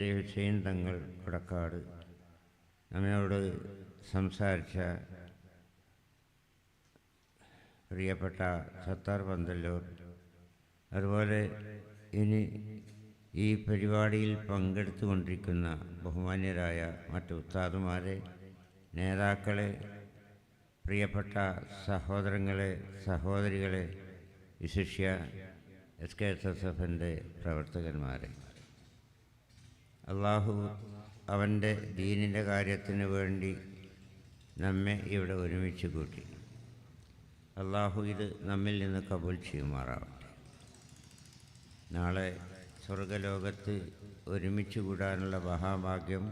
ഹുസൈൻ തങ്ങൾ കൊടക്കാട് നമ്മോട് സംസാരിച്ച പ്രിയപ്പെട്ട സത്താർ പന്തല്ലൂർ, അതുപോലെ ഇനി ഈ പരിപാടിയിൽ പങ്കെടുത്തുകൊണ്ടിരിക്കുന്ന ബഹുമാന്യരായ മറ്റ് ഉസ്താദുമാരെ, നേതാക്കളെ, പ്രിയപ്പെട്ട സഹോദരങ്ങളെ, സഹോദരികളെ, വിശിഷ്യ SKSSFൻ്റെ പ്രവർത്തകന്മാരെ, അള്ളാഹു അവൻ്റെ ദീനിൻ്റെ കാര്യത്തിന് വേണ്ടി നമ്മെ ഇവിടെ ഒരുമിച്ച് കൂട്ടി. അള്ളാഹു ഇത് നമ്മിൽ നിന്ന് കബൂൽ ചെയ്യുമാറാവട്ടെ. നാളെ സ്വർഗലോകത്ത് ഒരുമിച്ച് കൂടാനുള്ള മഹാഭാഗ്യം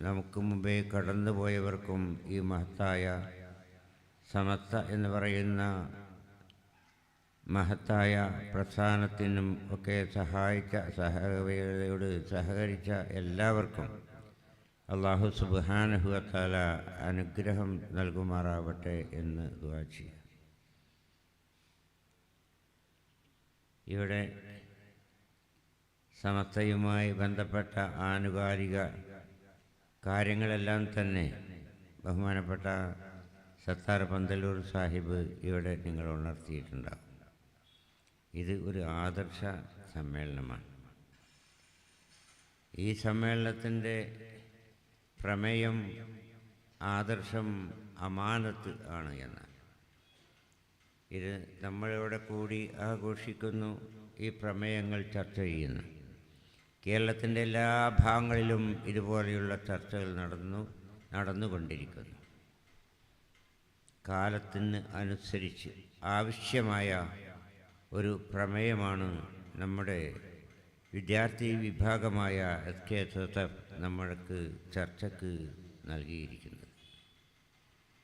നമുക്ക് മുമ്പേ കടന്നുപോയവർക്കും ഈ മഹത്തായ സമസ്ത എന്ന് പറയുന്ന മഹത്തായ പ്രസ്ഥാനത്തിനും ഒക്കെ സഹകരിച്ച എല്ലാവർക്കും അല്ലാഹു സുബ്ഹാനഹു വ തആല അനുഗ്രഹം നൽകുമാറാവട്ടെ എന്ന് ദുആ ചെയ്യാം. ഇവിടെ സമസ്തയുമായി ബന്ധപ്പെട്ട ആനുകാലിക കാര്യങ്ങളെല്ലാം തന്നെ ബഹുമാനപ്പെട്ട സത്താർ പന്തല്ലൂർ സാഹിബ് ഇവിടെ നിങ്ങൾ ഉണർത്തിയിട്ടുണ്ടാകും. ഇത് ഒരു ആദർശ സമ്മേളനമാണ്. ഈ സമ്മേളനത്തിൻ്റെ പ്രമേയം ആദർശം അമാനത്ത് ആണ് എന്നാണ്. ഇത് നമ്മളിവിടെ കൂടി ആഘോഷിക്കുന്നു, ഈ പ്രമേയങ്ങൾ ചർച്ച ചെയ്യുന്നു. കേരളത്തിൻ്റെ എല്ലാ ഭാഗങ്ങളിലും ഇതുപോലെയുള്ള ചർച്ചകൾ നടന്നുകൊണ്ടിരിക്കുന്നു. കാലത്തിന് അനുസരിച്ച് ആവശ്യമായ ഒരു പ്രമേയമാണ് നമ്മുടെ വിദ്യാർത്ഥി വിഭാഗമായ SKSSF നമ്മൾക്ക് ചർച്ചയ്ക്ക് നൽകിയിരിക്കുന്നത്.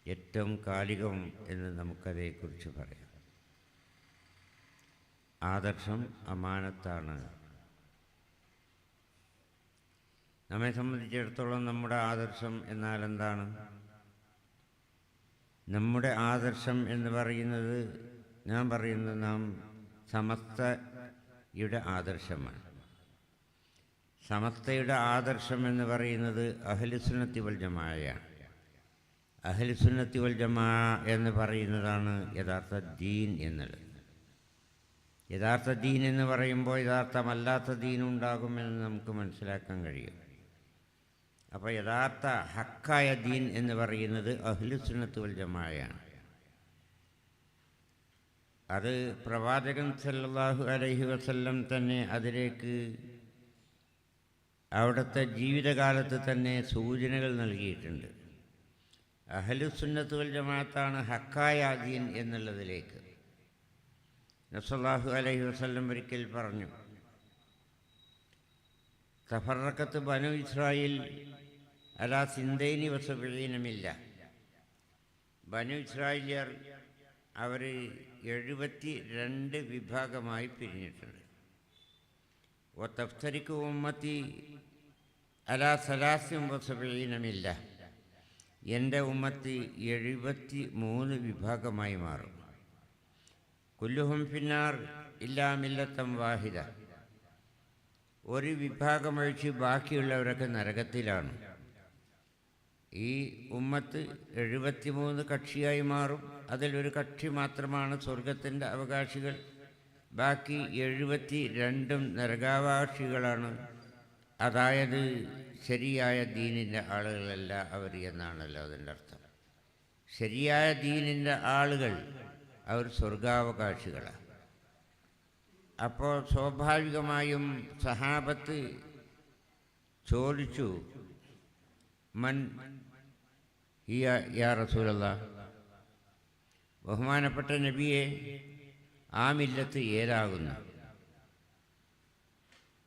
ഏറ്റവും കാലികം എന്ന് നമുക്കതേക്കുറിച്ച് പറയാം. ആദർശം അമാനത്താണ്. നമ്മെ സംബന്ധിച്ചിടത്തോളം നമ്മുടെ ആദർശം എന്നാൽ എന്താണ്? നമ്മുടെ ആദർശം എന്ന് പറയുന്നത്, ഞാൻ പറയുന്നത്, നാം സമസ്തയുടെ ആദർശമാണ്. സമസ്തയുടെ ആദർശം എന്ന് പറയുന്നത് അഹ്ലുസുന്നത്തി വൽ ജമാഅയാണ്. അഹ്ലുസുന്നത്തി വൽ ജമാഅ എന്ന് പറയുന്നതാണ് യഥാർത്ഥ ദീൻ എന്നുള്ളത്. യഥാർത്ഥ ദീൻ എന്ന് പറയുമ്പോൾ യഥാർത്ഥമല്ലാത്ത ദീനുണ്ടാകുമെന്ന് നമുക്ക് മനസ്സിലാക്കാൻ കഴിയും. അപ്പോൾ യഥാർത്ഥ ഹക്കായ ദീൻ എന്ന് പറയുന്നത് അഹ്ലുസുന്നത്ത് വൽ ജമാഅയാണ്. അത് പ്രവാചകൻ സല്ലല്ലാഹു അലൈഹി വസല്ലം തന്നെ അതിലേക്ക് അവിടുത്തെ ജീവിതകാലത്ത് തന്നെ സൂചനകൾ നൽകിയിട്ടുണ്ട്. അഹ്ലുസുന്നത്ത് വൽ ജമാഅത്താണ് ഹക്കായ ദീൻ എന്നുള്ളതിലേക്ക്. നബി സല്ലല്ലാഹു അലൈഹി വസല്ലം ഒരിക്കൽ പറഞ്ഞു, തഫറഖത്ത് ബനു ഇസ്രായേൽ അലാ സിന്തൈനി വസബഈന മില്ല. ബനു ഇസ്രായേലിയർ അവർ 72 വിഭാഗമായി പിരിഞ്ഞിട്ടുണ്ട്. വതഫ്തരിഖു ഉമ്മത്തി അലാ സലാസിൻ വസബഈന മില്ല. എൻ്റെ ഉമ്മത്തി 73 വിഭാഗമായി മാറും. കുല്ലുഹും ഫിന്നാർ ഇല്ലാ മില്ലത്തൻ വാഹിദ. ഒരു വിഭാഗമൊഴിച്ച് ബാക്കിയുള്ളവരൊക്കെ നരകത്തിലാണ്. ഈ ഉമ്മത്ത് 73 കക്ഷിയായി മാറും. അതിലൊരു കക്ഷി മാത്രമാണ് സ്വർഗത്തിൻ്റെ അവകാശികൾ. ബാക്കി 72 നരകാവകാശികളാണ്. അതായത് ശരിയായ ദീനിൻ്റെ ആളുകളല്ല അവർ എന്നാണല്ലോ അതിൻ്റെ അർത്ഥം. ശരിയായ ദീനിൻ്റെ ആളുകൾ അവർ സ്വർഗാവകാശികളാണ്. അപ്പോൾ സ്വാഭാവികമായും സഹാബത്ത് ചോദിച്ചു, മൻ ഹിയ യാ റസൂലല്ലാഹ്, ബഹുമാനപ്പെട്ട നബിയെ, ആ മില്ലത്ത് ഏതാകുന്നു?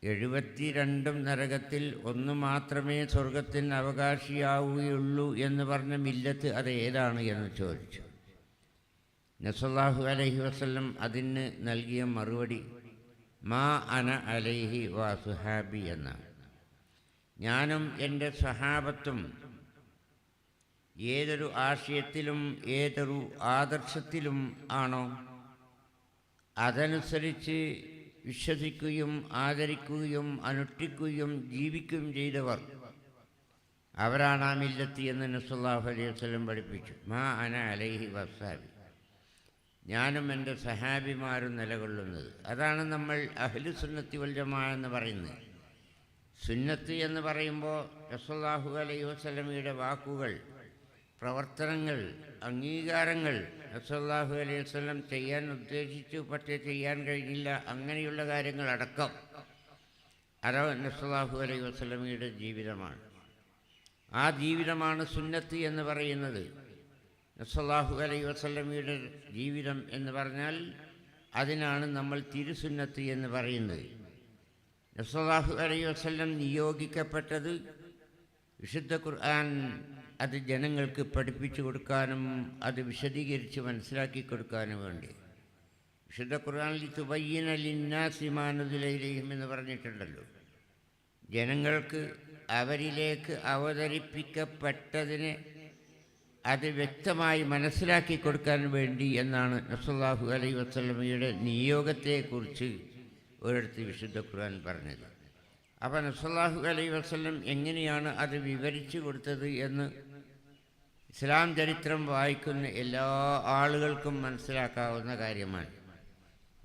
72 നരകത്തിൽ ഒന്ന് മാത്രമേ സ്വർഗത്തിന് അവകാശിയാവുകയുള്ളൂ എന്ന് പറഞ്ഞ മില്ലത്ത് അത് ഏതാണ് എന്ന് ചോദിച്ചു. നബി സല്ലല്ലാഹു അലൈഹി വസല്ലം അതിന് നൽകിയ മറുപടി മാ അന അലൈഹി വ സുഹാബി എന്നാണ്. ഞാനും എൻ്റെ സഹാബത്തും ഏതൊരു ആശയത്തിലും ഏതൊരു ആദർശത്തിലും ആണോ അതനുസരിച്ച് വിശ്വസിക്കുകയും ആദരിക്കുകയും അനുഷ്ഠിക്കുകയും ജീവിക്കുകയും ചെയ്തവർ അവരാണ് ആ മില്ലത്തി എന്ന് നബി സല്ലല്ലാഹു അലൈഹി വസല്ലം പഠിപ്പിച്ചു. മാ അന അലൈഹി വസ്സാബി, ഞാനും എൻ്റെ സഹാബിമാരും നിലകൊള്ളുന്നത്. അതാണ് നമ്മൾ അഹ്ലു സുന്നത്തി വൽ ജമാഅ എന്ന് പറയുന്നത്. സുന്നത്ത് എന്ന് പറയുമ്പോൾ റസൂലുള്ളാഹി അലൈഹി വസല്ലമയുടെ വാക്കുകൾ, പ്രവർത്തനങ്ങൾ, അംഗീകാരങ്ങൾ, റസൂലുള്ളാഹി അലൈഹി വസല്ലം ചെയ്യാൻ ഉദ്ദേശിച്ചു പക്ഷേ ചെയ്യാൻ കഴിഞ്ഞില്ല, അങ്ങനെയുള്ള കാര്യങ്ങളടക്കം അത് റസൂലുള്ളാഹി അലൈഹി വസല്ലമയുടെ ജീവിതമാണ്. ആ ജീവിതമാണ് സുന്നത്ത് എന്ന് പറയുന്നത്. റസൂലുള്ളാഹി അലൈഹി വസല്ലമയുടെ ജീവിതം എന്ന് പറഞ്ഞാൽ അതിനാണ് നമ്മൾ തിരുസുന്നത്ത് എന്ന് പറയുന്നത്. റസൂലുള്ളാഹി അലൈഹി വസല്ലം നിയോഗിക്കപ്പെട്ടത് വിശുദ്ധ ഖുർആൻ അത് ജനങ്ങൾക്ക് പഠിപ്പിച്ചു കൊടുക്കാനും അത് വിശദീകരിച്ച് മനസ്സിലാക്കി കൊടുക്കാനും വേണ്ടി. വിശുദ്ധ ഖുർആനിൽ തുബയ്യിന ലിന്നാസി മാ നുസില ഇലൈഹിം എന്ന് പറഞ്ഞിട്ടുണ്ടല്ലോ. ജനങ്ങൾക്ക് അവരിലേക്ക് അവതരിപ്പിക്കപ്പെട്ടതിനെ അത് വ്യക്തമായി മനസ്സിലാക്കി കൊടുക്കാൻ വേണ്ടി എന്നാണ് റസൂലുള്ളാഹി അലൈഹി വസല്ലമയുടെ നിയോഗത്തെക്കുറിച്ച് ഒരിടത്ത് വിശുദ്ധ ഖുർആൻ പറഞ്ഞത്. അപ്പോൾ റസൂലുള്ളാഹി അലൈഹി വസല്ലം എങ്ങനെയാണ് അത് വിവരിച്ചു കൊടുത്തത് എന്ന് ഇസ്ലാം ചരിത്രം വായിക്കുന്ന എല്ലാ ആളുകൾക്കും മനസ്സിലാക്കാവുന്ന കാര്യമാണ്.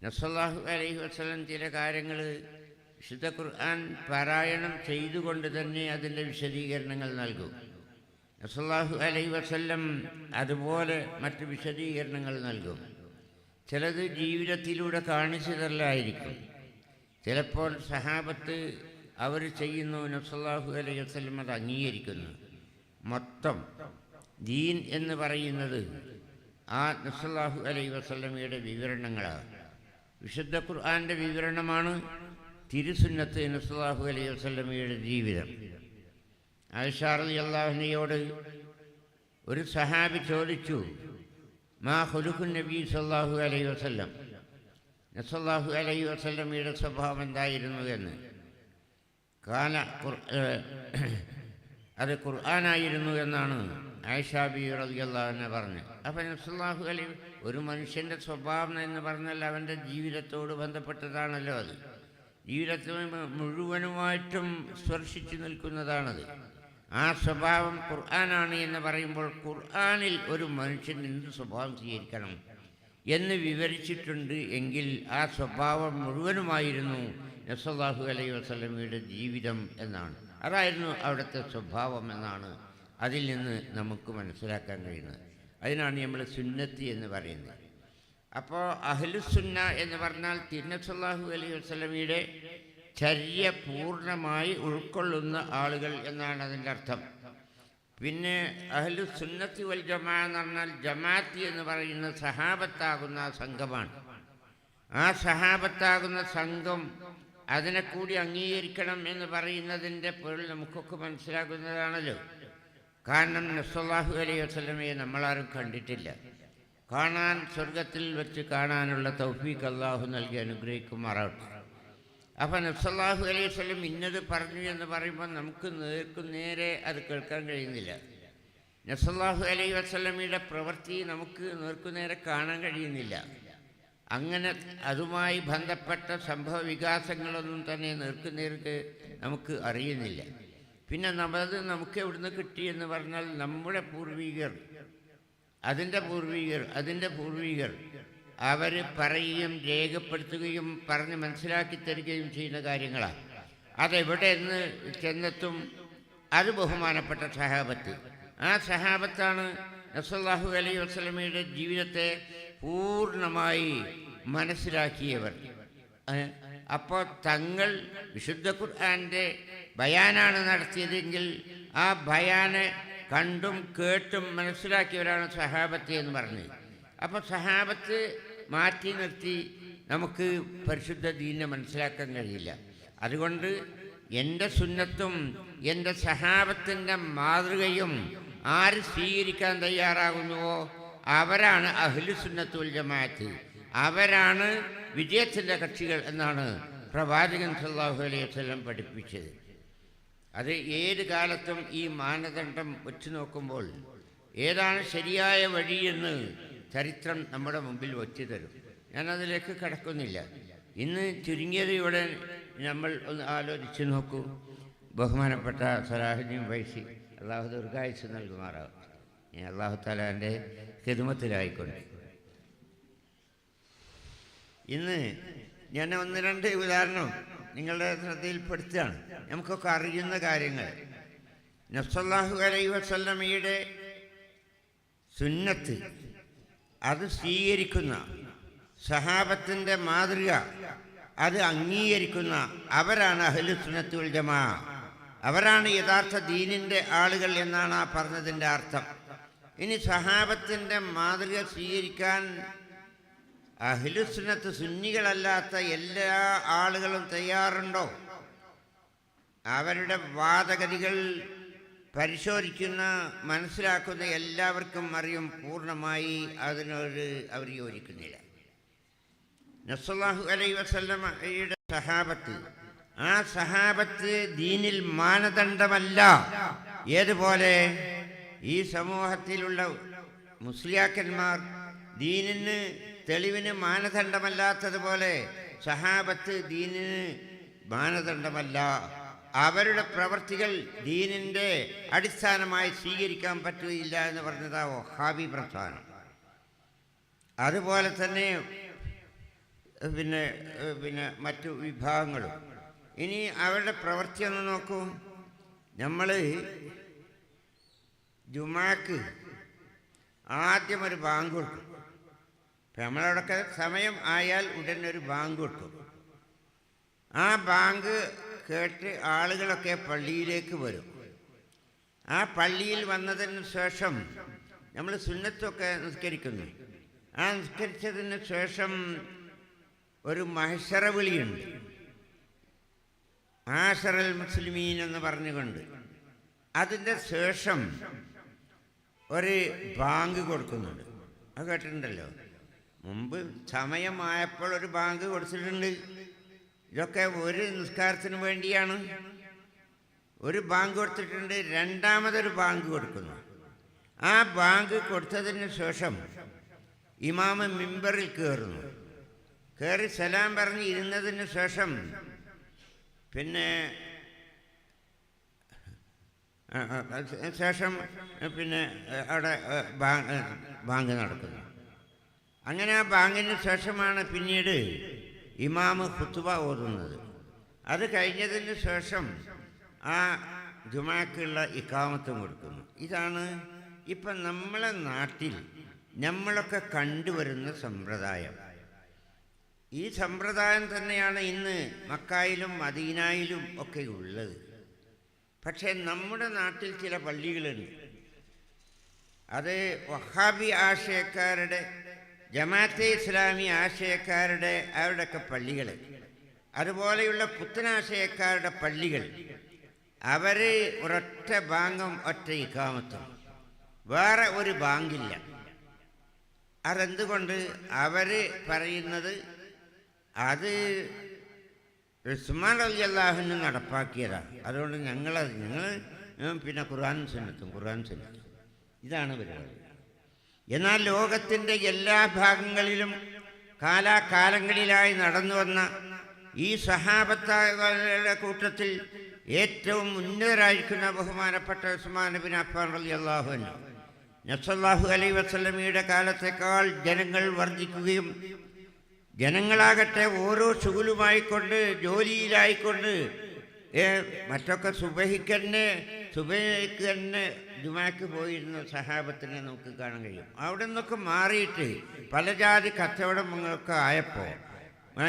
റസൂലുള്ളാഹി അലൈഹി വസല്ലം ചില കാര്യങ്ങൾ വിശുദ്ധ ഖുർആൻ പാരായണം ചെയ്തുകൊണ്ട് തന്നെ അതിൻ്റെ വിശദീകരണങ്ങൾ നൽകും. റസൂലുള്ളാഹി അലൈഹി വസല്ലം അതുപോലെ മറ്റ് വിശദീകരണങ്ങൾ നൽകും. ചിലത് ജീവിതത്തിലൂടെ കാണിച്ചു തരലായിരിക്കും. ചിലപ്പോൾ സഹാബത്ത് അവർ ചെയ്യുന്നു, നബി അലൈഹി വസല്ലം അത് അംഗീകരിക്കുന്നു. മൊത്തം ദീൻ എന്ന് പറയുന്നത് ആ നബി അലൈഹി വസല്ലമയുടെ വിവരണങ്ങളാണ്. വിശുദ്ധ ഖുർആൻ്റെ വിവരണമാണ് തിരുസുന്നത്ത് നബി അലൈഹി വസല്ലമയുടെ ജീവിതം. ആയിഷ റളിയല്ലാഹു അൻഹയോട് ഒരു സഹാബി ചോദിച്ചു, മാ ഖുലുഖുൻ നബി സല്ലല്ലാഹു അലൈഹി വസല്ലം, നബി അലൈഹി വസല്ലമയുടെ സ്വഭാവം എന്തായിരുന്നു എന്ന്. അത് ഖുർആനായിരുന്നു എന്നാണ് ആയിഷ ബീവി റളിയല്ലാഹു അൻഹ പറഞ്ഞത്. അപ്പം നബി അലൈഹി ഒരു മനുഷ്യൻ്റെ സ്വഭാവം എന്ന് പറഞ്ഞാൽ അവൻ്റെ ജീവിതത്തോട് ബന്ധപ്പെട്ടതാണല്ലോ. അത് ജീവിതത്തിൽ മുഴുവനുമായിട്ടും സ്പർശിച്ചു നിൽക്കുന്നതാണത്. ആ സ്വഭാവം ഖുർആനാണ് എന്ന് പറയുമ്പോൾ ഖുർആനിൽ ഒരു മനുഷ്യൻ എന്ത് സ്വഭാവം സ്വീകരിക്കണം എന്ന് വിവരിച്ചിട്ടുണ്ട് എങ്കിൽ ആ സ്വഭാവം മുഴുവനുമായിരുന്നു നബി അലൈഹി വസല്ലമയുടെ ജീവിതം എന്നാണ്. അതായിരുന്നു അവിടുത്തെ സ്വഭാവം എന്നാണ് അതിൽ നിന്ന് നമുക്ക് മനസ്സിലാക്കാൻ കഴിയുന്നത്. അതിനാണ് നമ്മൾ സുന്നത്തി എന്ന് പറയുന്നത്. അപ്പോൾ അഹ്ലുസുന്ന എന്ന് പറഞ്ഞാൽ നബി അലൈഹി വസല്ലമയുടെ ചര്യ പൂർണ്ണമായി ഉൾക്കൊള്ളുന്ന ആളുകൾ എന്നാണ് അതിൻ്റെ അർത്ഥം. പിന്നെ അഹ്ലു സുന്നത്തി വൽ ജമാഅ എന്ന് പറഞ്ഞാൽ ജമാഅത്ത് എന്ന് പറയുന്ന സഹാബത്താകുന്ന സംഘമാണ്. ആ സഹാബത്താകുന്ന സംഘം അതിനെ കൂടി അംഗീകരിക്കണം എന്ന് പറയുന്നതിൻ്റെ പൊരുൾ നമുക്കൊക്കെ മനസ്സിലാക്കുന്നതാണല്ലോ. കാരണം നബി അലൈഹി വസല്ലമയെ നമ്മളാരും കണ്ടിട്ടില്ല. കാണാൻ സ്വർഗത്തിൽ വെച്ച് കാണാനുള്ള തൗഫീഖ് അല്ലാഹു നൽകി അനുഗ്രഹിക്കുമാറാവട്ടെ. അപ്പം നബി അലൈഹി വസല്ലം ഇന്നത് പറഞ്ഞു എന്ന് പറയുമ്പോൾ നമുക്ക് നേരെ അത് കേൾക്കാൻ കഴിയുന്നില്ല. നബി അലൈഹി വസല്ലമയുടെ പ്രവൃത്തി നമുക്ക് നേർക്കുനേരെ കാണാൻ കഴിയുന്നില്ല. അങ്ങനെ അതുമായി ബന്ധപ്പെട്ട സംഭവ വികാസങ്ങളൊന്നും തന്നെ നേർക്ക് നമുക്ക് അറിയുന്നില്ല. പിന്നെ നമുക്ക് എവിടുന്ന് കിട്ടിയെന്ന് പറഞ്ഞാൽ നമ്മുടെ പൂർവികർ, അതിൻ്റെ പൂർവികർ അവർ പറയുകയും രേഖപ്പെടുത്തുകയും പറഞ്ഞ് മനസ്സിലാക്കി തരികയും ചെയ്യുന്ന കാര്യങ്ങളാണ്. അതെവിടെ നിന്ന് ചെന്നെത്തും? അത് ബഹുമാനപ്പെട്ട സഹാബത്ത്. ആ സഹാബത്താണ് റസൂലുള്ളാഹി അലൈഹി വസല്ലമയുടെ ജീവിതത്തെ പൂർണ്ണമായി മനസ്സിലാക്കിയവർ. അപ്പോൾ തങ്ങൾ വിശുദ്ധ ഖുർആൻ്റെ ബയാനാണ് നടത്തിയതെങ്കിൽ ആ ബയാനെ കണ്ടും കേട്ടും മനസ്സിലാക്കിയവരാണ് സഹാബത്ത് എന്ന് പറഞ്ഞത്. അപ്പോൾ സഹാബത്ത് മാറ്റി നിർത്തി നമുക്ക് പരിശുദ്ധ ദീനിനെ മനസ്സിലാക്കാൻ കഴിയില്ല. അതുകൊണ്ട് എൻ്റെ സുന്നത്തും എൻ്റെ സഹാബത്തിൻ്റെ മാതൃകയും ആര് സ്വീകരിക്കാൻ തയ്യാറാകുന്നുവോ അവരാണ് അഹ്ലു സുന്നത്ത് വൽ ജമാഅത്ത്. അവരാണ് വിജയത്തിൻ്റെ കക്ഷികൾ എന്നാണ് പ്രവാചകൻ സല്ലല്ലാഹു അലൈഹി വസല്ലം പഠിപ്പിച്ചത്. അത് ഏത് കാലത്തും ഈ മാനദണ്ഡം വെച്ച് നോക്കുമ്പോൾ ഏതാണ് ശരിയായ വഴിയെന്ന് ചരിത്രം നമ്മുടെ മുമ്പിൽ വച്ചു തരും. ഞാനതിലേക്ക് കടക്കുന്നില്ല. ഇന്ന് ചുരുങ്ങിയത് ഇവിടെ നമ്മൾ ഒന്ന് ആലോചിച്ച് നോക്കൂ. ബഹുമാനപ്പെട്ട സലാഹുദ്ദീൻ ഫൈസി അള്ളാഹു ദീർഘായുസ്സ് നൽകുമാറാകും. അള്ളാഹു തആലാന്റെ ഖിദ്മത്തിലായിക്കൊണ്ട് ഇന്ന് ഞാൻ ഒന്ന് രണ്ട് ഉദാഹരണം നിങ്ങളുടെ ശ്രദ്ധയിൽപ്പെടുത്തുകയാണ്. നമുക്കൊക്കെ അറിയുന്ന കാര്യങ്ങൾ. നബി സല്ലല്ലാഹു അലൈഹി വസല്ലമയുടെ സുന്നത്ത് അത് സ്വീകരിക്കുന്ന സഹാബത്തിൻ്റെ മാതൃക അത് അംഗീകരിക്കുന്ന അവരാണ് അഹ്ലുസുന്നത്ത് വൽ ജമാഅ. അവരാണ് യഥാർത്ഥ ദീനിൻ്റെ ആളുകൾ എന്നാണ് ആ പറഞ്ഞതിൻ്റെ അർത്ഥം. ഇനി സഹാബത്തിൻ്റെ മാതൃക സ്വീകരിക്കാൻ അഹ്ലുസുന്നത്ത് സുന്നികളല്ലാത്ത എല്ലാ ആളുകളും തയ്യാറുണ്ടോ? അവരുടെ വാദഗതികൾ പരിശോധിക്കുന്ന മനസ്സിലാക്കുന്ന എല്ലാവർക്കും അറിയും, പൂർണ്ണമായി അതിനോട് അവർ യോജിക്കുന്നില്ല. നബി സല്ലല്ലാഹു അലൈഹി വസല്ലമയുടെ സഹാബത്ത്, ആ സഹാബത്ത് ദീനിൽ മാനദണ്ഡമല്ല. ഏതുപോലെ ഈ സമൂഹത്തിലുള്ള മുസ്ലിയാക്കന്മാർ ദീനിന് തെളിവിന് മാനദണ്ഡമല്ലാത്തതുപോലെ സഹാബത്ത് ദീനിന് മാനദണ്ഡമല്ല. അവരുടെ പ്രവർത്തികൾ ദീനിൻ്റെ അടിസ്ഥാനമായി സ്വീകരിക്കാൻ പറ്റുകയില്ല എന്ന് പറഞ്ഞതാ വഹാബി പ്രസ്ഥാനം. അതുപോലെ തന്നെ പിന്നെ മറ്റു വിഭാഗങ്ങളും. ഇനി അവരുടെ പ്രവൃത്തി ഒന്ന് നോക്കൂ. നമ്മൾ ജുമാക്ക് ആദ്യം ഒരു ബാങ്ക് കൊടുക്കും. ഇപ്പം നമ്മളവിടെയൊക്കെ സമയം ആയാൽ ഉടനെ ഒരു ബാങ്ക് കൊടുക്കും. ആ ബാങ്ക് കേട്ട് ആളുകളൊക്കെ പള്ളിയിലേക്ക് വരും. ആ പള്ളിയിൽ വന്നതിന് ശേഷം നമ്മൾ സുന്നത്തൊക്കെ നിസ്കരിക്കുന്നു. ആ നിസ്കരിച്ചതിന് ശേഷം ഒരു മഹ്ശറ വിളിയുണ്ട്, ആശറൽ മുസ്ലിമീൻ എന്ന് പറഞ്ഞുകൊണ്ട്. അതിൻ്റെ ശേഷം ഒരു ബാങ്ക് കൊടുക്കുന്നുണ്ട്. അത് കേട്ടിട്ടുണ്ടല്ലോ. മുമ്പ് സമയമായപ്പോൾ ഒരു ബാങ്ക് കൊടുത്തിട്ടുണ്ട്. ഇതൊക്കെ ഒരു നിസ്കാരത്തിന് വേണ്ടിയാണ്. ഒരു ബാങ്ക് കൊടുത്തിട്ടുണ്ട്, രണ്ടാമതൊരു ബാങ്ക് കൊടുക്കുന്നു. ആ ബാങ്ക് കൊടുത്തതിന് ശേഷം ഇമാമ് മിമ്പറിൽ കയറുന്നു. കയറി സലാം പറഞ്ഞ് ഇരുന്നതിന് ശേഷം പിന്നെ അവിടെ ബാങ്ക് നടക്കുന്നു. അങ്ങനെ ആ ബാങ്കിന് ശേഷമാണ് പിന്നീട് ഇമാമ് ഖുത്ബ ഓതുന്നത്. അത് കഴിഞ്ഞതിന് ശേഷം ആ ജുമാക്കുള്ള ഇഖാമത്തും കൊടുക്കുന്നു. ഇതാണ് ഇപ്പം നമ്മളെ നാട്ടിൽ നമ്മളൊക്കെ കണ്ടുവരുന്ന സമ്പ്രദായം. ഈ സമ്പ്രദായം തന്നെയാണ് ഇന്ന് മക്കായിലും മദീനായിലും ഒക്കെ ഉള്ളത്. പക്ഷേ നമ്മുടെ നാട്ടിൽ ചില പള്ളികളുണ്ട്. അത് വഹാബി ആശയക്കാരുടെ, ജമാഅത്തെ ഇസ്ലാമി ആശയക്കാരുടെ അവരുടെയൊക്കെ പള്ളികൾ, അതുപോലെയുള്ള പുത്തനാശയക്കാരുടെ പള്ളികൾ. അവർ ഒരൊറ്റ ബാങ്കും ഒറ്റ ഇഖാമത്തും, വേറെ ഒരു ബാങ്കില്ല. അതെന്തുകൊണ്ട്? അവർ പറയുന്നത് അത് ഉസ്മാൻ റളിയല്ലാഹു അൻഹു നടപ്പാക്കിയതാണ്. അതുകൊണ്ട് ഞങ്ങൾ പിന്നെ ഖുർആൻ സുന്നത്തും. ഇതാണ് പരിപാടി. എന്നാൽ ലോകത്തിൻ്റെ എല്ലാ ഭാഗങ്ങളിലും കാലാകാലങ്ങളിലായി നടന്നു വന്ന ഈ സഹാബത്താകളുടെ കൂട്ടത്തിൽ ഏറ്റവും ഉന്നതരായിരിക്കുന്ന ബഹുമാനപ്പെട്ട ഉസ്മാൻ ബിൻ അഫ്ഫാൻ റളിയല്ലാഹു അൻഹു, നബി സല്ലല്ലാഹു അലൈഹി വസല്ലമയുടെ കാലത്തേക്കാൾ ജനങ്ങൾ വർദ്ധിക്കുകയും ജനങ്ങളാകട്ടെ ഓരോ ശുഗലുമായിക്കൊണ്ട്, ജോലിയിലായിക്കൊണ്ട്, മറ്റൊക്കെ സുബഹിക്ക് തന്നെ ജുമാക്ക് പോയിരുന്ന സഹാബത്തിനെ നമുക്ക് കാണാൻ കഴിയും. അവിടെ നിന്നൊക്കെ മാറിയിട്ട് പല ജാതി കച്ചവടങ്ങളൊക്കെ ആയപ്പോൾ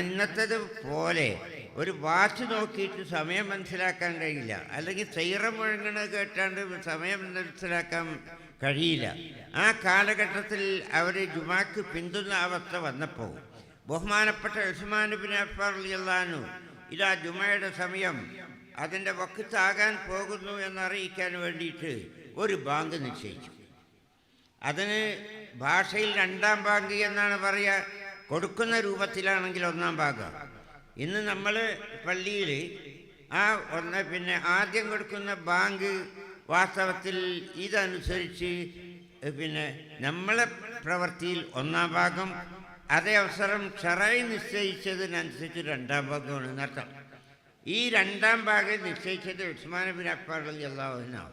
ഇന്നത്തേത് പോലെ ഒരു വാച്ച് നോക്കിയിട്ട് സമയം മനസ്സിലാക്കാൻ കഴിയില്ല, അല്ലെങ്കിൽ സൈറം മുഴങ്ങണത് കേട്ടാണ്ട് സമയം മനസ്സിലാക്കാൻ കഴിയില്ല. ആ കാലഘട്ടത്തിൽ അവർ ജുമാക്ക് പിന്തുന്ന അവസ്ഥ വന്നപ്പോൾ ബഹുമാനപ്പെട്ട ഉസ്മാൻ ബിൻ അഫ്ഫാൻ റളിയല്ലാഹു അൻഹു ഇതാ ജുമയുടെ സമയം അതിൻ്റെ വഖ്താകാൻ പോകുന്നു എന്നറിയിക്കാൻ വേണ്ടിയിട്ട് ഒരു ബാങ്ക് നിശ്ചയിച്ചു. അതിന് ഭാഷയിൽ രണ്ടാം ബാങ്ക് എന്നാണ് പറയുക, കൊടുക്കുന്ന രൂപത്തിലാണെങ്കിൽ ഒന്നാം ബാങ്ക്. ഇന്ന് നമ്മൾ പള്ളിയിൽ പിന്നെ ആദ്യം കൊടുക്കുന്ന ബാങ്ക് വാസ്തവത്തിൽ ഇതനുസരിച്ച് പിന്നെ നമ്മളെ പ്രവൃത്തിയിൽ ഒന്നാം ഭാഗം, അതേ അവസരം ഷറഈ നിശ്ചയിച്ചതിനനുസരിച്ച് രണ്ടാം ഭാഗമാണ് എന്നർത്ഥം. ഈ രണ്ടാം ഭാഗം നിശ്ചയിച്ചത് ഉസ്മാൻ ബിൻ അഫ്ഫാൻ റളിയല്ലാഹു അൻഹു.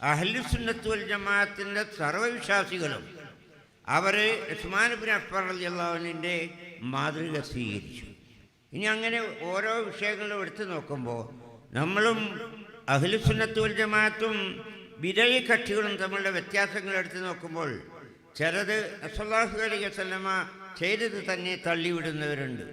അഹ്ലുസുന്നത്ത് വൽ ജമാഅത്തിൻ്റെ സർവ്വവിശ്വാസികളും അവർ ഉസ്മാൻ ബിൻ അഫ്ഫാൻ റളിയല്ലാഹു അൻഹുവിൻ്റെ മാതൃക സ്വീകരിച്ചു. ഇനി അങ്ങനെ ഓരോ വിഷയങ്ങളും എടുത്തു നോക്കുമ്പോൾ നമ്മളും അഹ്ലുസുന്നത്ത് വൽ ജമാഅത്തും ബിദഈ കക്ഷികളും തമ്മിലുള്ള വ്യത്യാസങ്ങൾ എടുത്തു നോക്കുമ്പോൾ ചിലത് സല്ലല്ലാഹു അലൈഹി വസല്ലമ ചെയ്തത് തന്നെ തള്ളിവിടുന്നവരുണ്ട്.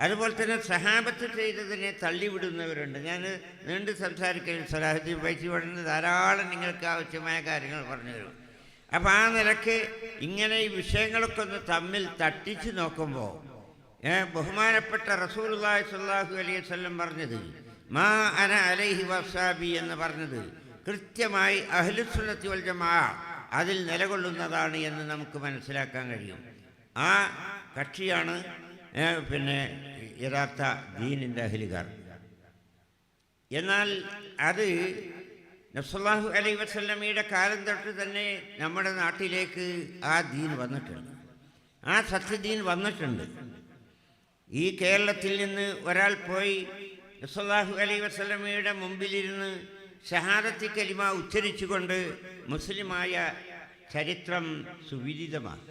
അതുപോലെ തന്നെ സഹാബത്ത് ചെയ്തതിനെ തള്ളിവിടുന്നവരുണ്ട്. ഞാൻ നീണ്ട് സംസാരിക്കുന്ന സലാഹുദ്ദീൻ ഫൈസി പഠിക്കുന്ന ധാരാളം നിങ്ങൾക്ക് ആവശ്യമായ കാര്യങ്ങൾ പറഞ്ഞു തരും. അപ്പം ആ നിലക്ക് ഇങ്ങനെ ഈ വിഷയങ്ങളൊക്കെ ഒന്ന് തമ്മിൽ തട്ടിച്ച് നോക്കുമ്പോൾ ബഹുമാനപ്പെട്ട റസൂലുള്ളാഹി സ്വല്ലല്ലാഹു അലൈഹി വസല്ലം പറഞ്ഞത് മാ അന അലൈഹി വസ്സാബി എന്ന് പറഞ്ഞത് കൃത്യമായി അഹ്ലുസുന്നത്തി വൽ ജമാഅ അതിൽ നിലകൊള്ളുന്നതാണ് എന്ന് നമുക്ക് മനസ്സിലാക്കാൻ കഴിയും. ആ കക്ഷിയാണ് യഥാർത്ഥ ദീനിൻ്റെ അഹ്ലുകാർ. എന്നാൽ അത് നബിസല്ലല്ലാഹു അലൈഹി വസല്ലമയുടെ കാലം തൊട്ട് തന്നെ നമ്മുടെ നാട്ടിലേക്ക് ആ ദീൻ വന്നിട്ടുണ്ട്, ആ സത്യദീൻ വന്നിട്ടുണ്ട്. ഈ കേരളത്തിൽ നിന്ന് ഒരാൾ പോയി നബിസല്ലല്ലാഹു അലൈഹി വസല്ലമയുടെ മുമ്പിലിരുന്ന് ഷഹാദത്തി കലിമ ഉച്ചരിച്ചുകൊണ്ട് മുസ്ലിമായ ചരിത്രം സുവിദിതമാണ്.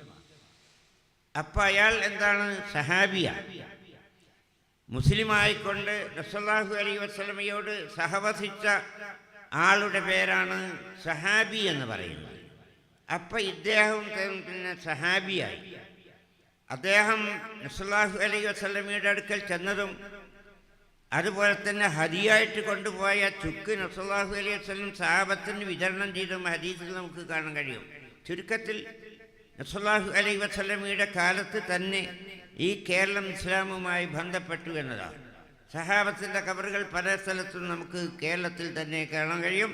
അപ്പം അയാൾ എന്താണ്? സഹാബിയ. മുസ്ലിമായിക്കൊണ്ട് റസൂലുള്ളാഹി അലൈഹി വസല്ലമയോട് സഹവസിച്ച ആളുടെ പേരാണ് സഹാബി എന്ന് പറയുന്നത്. അപ്പം ഇദ്ദേഹം പിന്നെ സഹാബിയായി. അദ്ദേഹം റസൂലുള്ളാഹി അലൈഹി വസല്ലമയുടെ അടുക്കൽ ചെന്നതും അതുപോലെ തന്നെ ഹദിയായിട്ട് കൊണ്ടുപോയ ചുക്ക് റസൂലുള്ളാഹി അലൈഹി വസല്ലം സഹാബത്തിന് വിതരണം ചെയ്തും ഹദീസിൽ നമുക്ക് കാണാൻ കഴിയും. ചുരുക്കത്തിൽ റസൂലുള്ളാഹി അലൈഹി വസല്ലമയുടെ കാലത്ത് തന്നെ ഈ കേരളം ഇസ്ലാമുമായി ബന്ധപ്പെട്ടു എന്നതാണ്. സഹാബത്തിൻ്റെ ഖബറുകൾ പല സ്ഥലത്തും നമുക്ക് കേരളത്തിൽ തന്നെ കാണാൻ കഴിയും.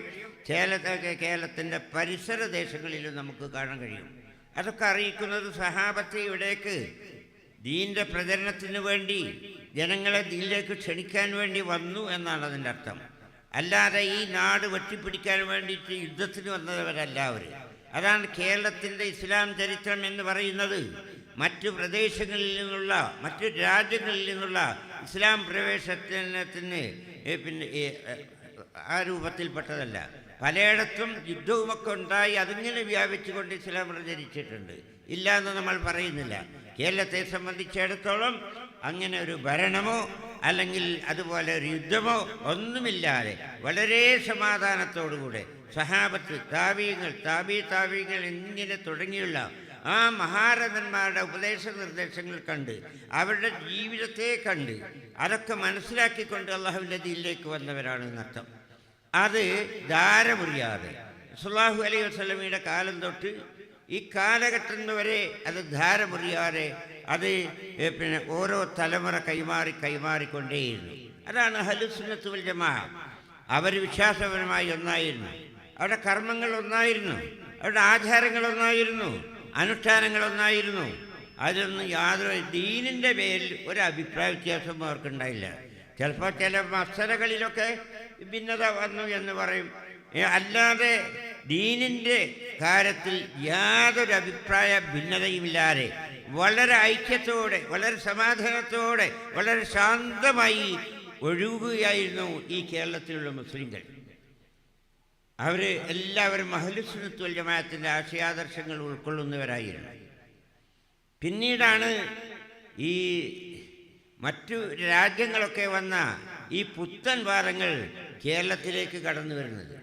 കേരളത്തിൻ്റെ പരിസര ദേശങ്ങളിലും നമുക്ക് കാണാൻ കഴിയും. അതൊക്കെ അറിയിക്കുന്നത് സഹാബത്തെ ഇവിടേക്ക് ദീൻ്റെ പ്രചരണത്തിന് വേണ്ടി ജനങ്ങളെ ദീനിലേക്ക് ക്ഷണിക്കാൻ വേണ്ടി വന്നു എന്നാണ് അതിൻ്റെ അർത്ഥം. അല്ലാതെ ഈ നാട് വെട്ടിപ്പിടിക്കാൻ വേണ്ടിയിട്ട് യുദ്ധത്തിന് വന്നവരല്ല അവർ. അതാണ് കേരളത്തിൻ്റെ ഇസ്ലാം ചരിത്രം എന്ന് പറയുന്നത്. മറ്റു പ്രദേശങ്ങളിൽ നിന്നുള്ള മറ്റു രാജ്യങ്ങളിൽ നിന്നുള്ള ഇസ്ലാം പ്രവേശനത്തിന് ആ രൂപത്തിൽപ്പെട്ടതല്ല. പലയിടത്തും യുദ്ധവുമൊക്കെ ഉണ്ടായി അതിങ്ങനെ വ്യാപിച്ചുകൊണ്ട് ഇസ്ലാം പ്രചരിച്ചിട്ടുണ്ട്. ഇല്ല എന്ന് നമ്മൾ പറയുന്നില്ല. കേരളത്തെ സംബന്ധിച്ചിടത്തോളം അങ്ങനെ ഒരു ഭരണമോ അല്ലെങ്കിൽ അതുപോലെ ഒരു യുദ്ധമോ ഒന്നുമില്ലാതെ വളരെ സമാധാനത്തോടുകൂടെ സഹാബത്ത്, താബീങ്ങൾ, താബീങ്ങൾ എന്നിങ്ങനെ തുടങ്ങിയുള്ള ആ മഹാരഥന്മാരുടെ ഉപദേശ നിർദ്ദേശങ്ങൾ കണ്ട് അവരുടെ ജീവിതത്തെ കണ്ട് അതൊക്കെ മനസ്സിലാക്കിക്കൊണ്ട് അള്ളാഹുവിൻ്റെ ദീനിലേക്ക് വന്നവരാണ് എന്നർത്ഥം. അത് ധാരമുറിയാതെ സല്ലല്ലാഹു അലൈഹി വസല്ലമയുടെ കാലം തൊട്ട് ഈ കാലഘട്ടം വരെ അത് ധാരമുറിയാതെ അത് ഓരോ തലമുറ കൈമാറിക്കൊണ്ടേയിരുന്നു. അതാണ് അഹ്ലുസുന്നത്ത് വൽ ജമാഅ. അവർ വിശ്വാസപരമായി ഒന്നായിരുന്നു, അവരുടെ കർമ്മങ്ങൾ ഒന്നായിരുന്നു, അവരുടെ ആചാരങ്ങൾ ഒന്നായിരുന്നു, അനുഷ്ഠാനങ്ങൾ ഒന്നായിരുന്നു. അതിലൊന്നും യാതൊരു ദീനിൻ്റെ പേരിൽ ഒരു അഭിപ്രായ വ്യത്യാസം അവർക്കുണ്ടായില്ല. ചിലപ്പോൾ ചില മസലകളിലൊക്കെ ഭിന്നത വന്നു എന്ന് പറയും. അല്ലാതെ ദീനിൻ്റെ കാര്യത്തിൽ യാതൊരു അഭിപ്രായ ഭിന്നതയുമില്ലാതെ വളരെ ഐക്യത്തോടെ, വളരെ സമാധാനത്തോടെ, വളരെ ശാന്തമായി ഒഴുകുകയായിരുന്നു ഈ കേരളത്തിലുള്ള മുസ്ലിങ്ങൾ. അവർ എല്ലാവരും അഹ്ലുസുന്നത്ത് വൽ ജമാഅത്തിൻ്റെ ആശയാദർശങ്ങൾ ഉൾക്കൊള്ളുന്നവരായിരുന്നു. പിന്നീടാണ് ഈ മറ്റു രാജ്യങ്ങളൊക്കെ വന്ന ഈ പുത്തൻ വാദങ്ങൾ കേരളത്തിലേക്ക് കടന്നു വരുന്നത്.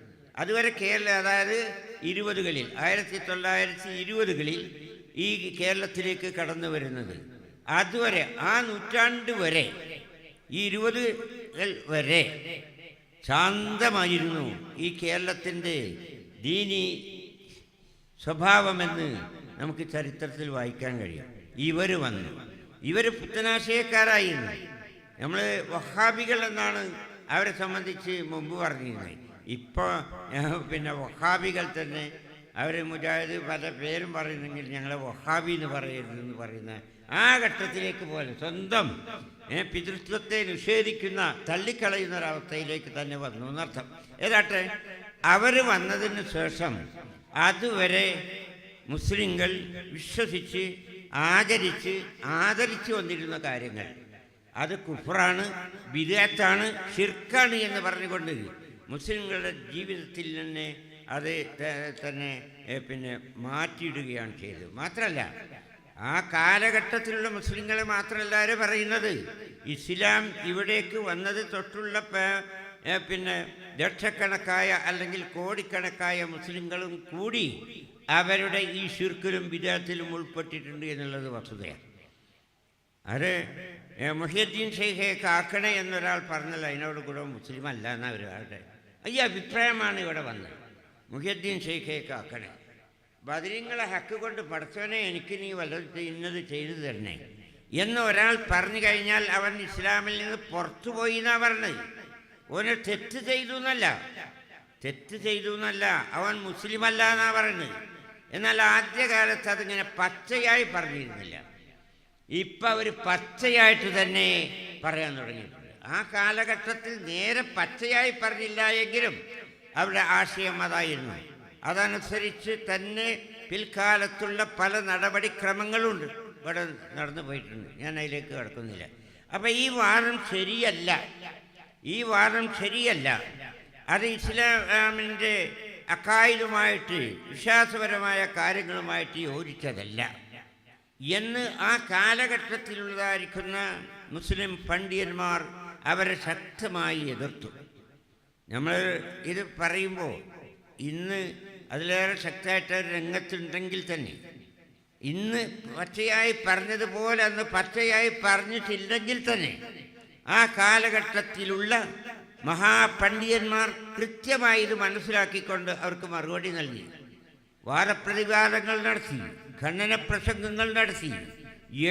അതുവരെ അതായത് 1920കളിൽ ഈ കേരളത്തിലേക്ക് കടന്നു വരുന്നത്. അതുവരെ ആ നൂറ്റാണ്ട് വരെ, ഈ 20കൾ വരെ ശാന്തമായിരുന്നു ഈ കേരളത്തിൻ്റെ ദീനി സ്വഭാവമെന്ന് നമുക്ക് ചരിത്രത്തിൽ വായിക്കാൻ കഴിയും. ഇവർ വന്നു, ഇവർ പുത്തനാശയക്കാരായിരുന്നു. നമ്മൾ വഹാബികൾ എന്നാണ് അവരെ സംബന്ധിച്ച് മുമ്പ് പറഞ്ഞിരുന്നത്. ഇപ്പോൾ വഹാബികൾ തന്നെ അവർ മുജാഹിദ് പല പേരും പറയുന്നെങ്കിൽ ഞങ്ങളെ വഹാബി എന്ന് പറയരുതെന്ന് പറയുന്ന ആ ഘട്ടത്തിലേക്ക് പോലെ സ്വന്തം പിതൃത്വത്തെ നിഷേധിക്കുന്ന, തള്ളിക്കളയുന്ന ഒരവസ്ഥയിലേക്ക് തന്നെ വന്നു എന്നർത്ഥം. ഏതാട്ടെ, അവർ വന്നതിന് ശേഷം അതുവരെ മുസ്ലിങ്ങൾ വിശ്വസിച്ച് ആദരിച്ച് വന്നിരുന്ന കാര്യങ്ങൾ അത് കുഫ്റാണ്, ബിദ്അത്താണ്, ഷിർക്കാണ് എന്ന് പറഞ്ഞുകൊണ്ട് മുസ്ലിങ്ങളുടെ ജീവിതത്തിൽ തന്നെ അത് തന്നെ പിന്നെ മാറ്റിയിടുകയാണ് ചെയ്തത്. മാത്രമല്ല, ആ കാലഘട്ടത്തിലുള്ള മുസ്ലിങ്ങളെ മാത്രമല്ല പറയുന്നത്, ഇസ്ലാം ഇവിടേക്ക് വന്നത് തൊട്ടുള്ള പിന്നെ ലക്ഷക്കണക്കായ അല്ലെങ്കിൽ കോടിക്കണക്കായ മുസ്ലിങ്ങളും കൂടി അവരുടെ ഈ ഷിർക്കിലും ബിദ്അത്തിലും ഉൾപ്പെട്ടിട്ടുണ്ട് എന്നുള്ളത് വസ്തുതയാണ്. അത് മുഹിയുദ്ദീൻ ഷെയ്ഖെ കാക്കണേ എന്നൊരാൾ പറഞ്ഞല്ലോ, അതിനോട് കൂടെ മുസ്ലിം അല്ല എന്ന ഒരാളുടെ ഈ അഭിപ്രായമാണ് ഇവിടെ വന്നത്. മുഹിയുദ്ദീൻ ഷെയ്ഖെ കാക്കണേ, ബദരീങ്ങളെ ഹക്ക് കൊണ്ട് പഠിച്ചവനെ എനിക്ക് നീ വല്ലത് ഇന്നത് ചെയ്തു തരണേ എന്ന് ഒരാൾ പറഞ്ഞു കഴിഞ്ഞാൽ അവൻ ഇസ്ലാമിൽ നിന്ന് പുറത്തുപോയി എന്നാണ് പറഞ്ഞത്. ഓന് തെറ്റ് ചെയ്തു എന്നല്ല, അവൻ മുസ്ലിം അല്ല എന്നാണ് പറയുന്നത്. എന്നാൽ ആദ്യകാലത്ത് അതിങ്ങനെ പച്ചയായി പറഞ്ഞിരുന്നില്ല. ഇപ്പം അവർ പച്ചയായിട്ട് തന്നെ പറയാൻ തുടങ്ങിയിട്ടുണ്ട്. ആ കാലഘട്ടത്തിൽ നേരെ പച്ചയായി പറഞ്ഞില്ല എങ്കിലും അവരുടെ ആശയം അതായിരുന്നു. അതനുസരിച്ച് തന്നെ പിൽക്കാലത്തുള്ള പല നടപടിക്രമങ്ങളുണ്ട് ഇവിടെ നടന്നു പോയിട്ടുണ്ട്. ഞാൻ അതിലേക്ക് കടക്കുന്നില്ല. അപ്പം ഈ വാദം ശരിയല്ല. അത് ഇസ്ലാമിൻ്റെ അക്കായിലുമായിട്ട് വിശ്വാസപരമായ കാര്യങ്ങളുമായിട്ട് യോജിച്ചതല്ല എന്ന് ആ കാലഘട്ടത്തിലുള്ളതായിരിക്കുന്ന മുസ്ലിം പണ്ഡിതന്മാർ അവരെ ശക്തമായി എതിർത്തു. നമ്മൾ ഇത് പറയുമ്പോൾ ഇന്ന് അതിലേറെ ശക്തമായിട്ട് രംഗത്തുണ്ടെങ്കിൽ തന്നെ ഇന്ന് പച്ചയായി പറഞ്ഞതുപോലെ അന്ന് പച്ചയായി പറഞ്ഞിട്ടില്ലെങ്കിൽ തന്നെ ആ കാലഘട്ടത്തിലുള്ള മഹാപണ്ഡിതന്മാർ കൃത്യമായി ഇത് മനസ്സിലാക്കിക്കൊണ്ട് അവർക്ക് മറുപടി നൽകി, വാദപ്രതിവാദങ്ങൾ നടത്തി, ഖണ്ഡന പ്രസംഗങ്ങൾ നടത്തി,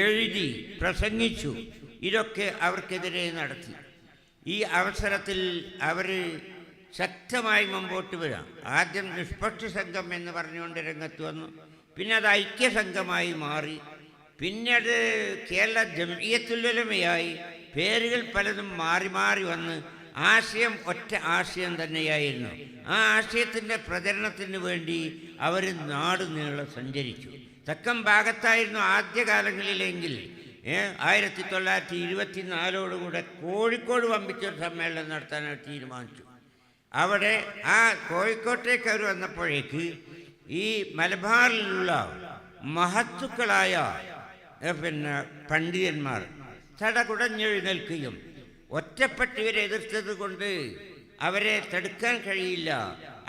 എഴുതി പ്രസംഗിച്ചു. ഇതൊക്കെ അവർക്കെതിരെ നടത്തി. ഈ അവസരത്തിൽ അവർ ശക്തമായി മുമ്പോട്ട് വരാം. ആദ്യം നിഷ്പക്ഷ സംഘം എന്ന് പറഞ്ഞുകൊണ്ട് രംഗത്ത് വന്നു. പിന്നെ അത് ഐക്യസംഘമായി മാറി. പിന്നെ അത് കേരള ജംഇയ്യത്തുൽ ഉലമയായി. പേരുകൾ പലതും മാറി മാറി വന്ന് ആശയം ഒറ്റ ആശയം തന്നെയായിരുന്നു. ആ ആശയത്തിൻ്റെ പ്രചരണത്തിന് വേണ്ടി അവർ നാട് നീളം സഞ്ചരിച്ചു. തെക്കൻ ഭാഗത്തായിരുന്നു ആദ്യകാലങ്ങളിലെങ്കിൽ 1924 കോഴിക്കോട് വമ്പിച്ചൊരു സമ്മേളനം നടത്താനായിട്ട് തീരുമാനിച്ചു. അവിടെ ആ കോഴിക്കോട്ടേക്ക് അവർ വന്നപ്പോഴേക്ക് ഈ മലബാറിലുള്ള മഹത്തുക്കളായ പിന്നെ പണ്ഡിതന്മാർ തടകുടഞ്ഞെഴുന്നേൽക്കുകയും ഒറ്റപ്പെട്ട് ഇവരെ എതിർത്തത് കൊണ്ട് അവരെ തടുക്കാൻ കഴിയില്ല,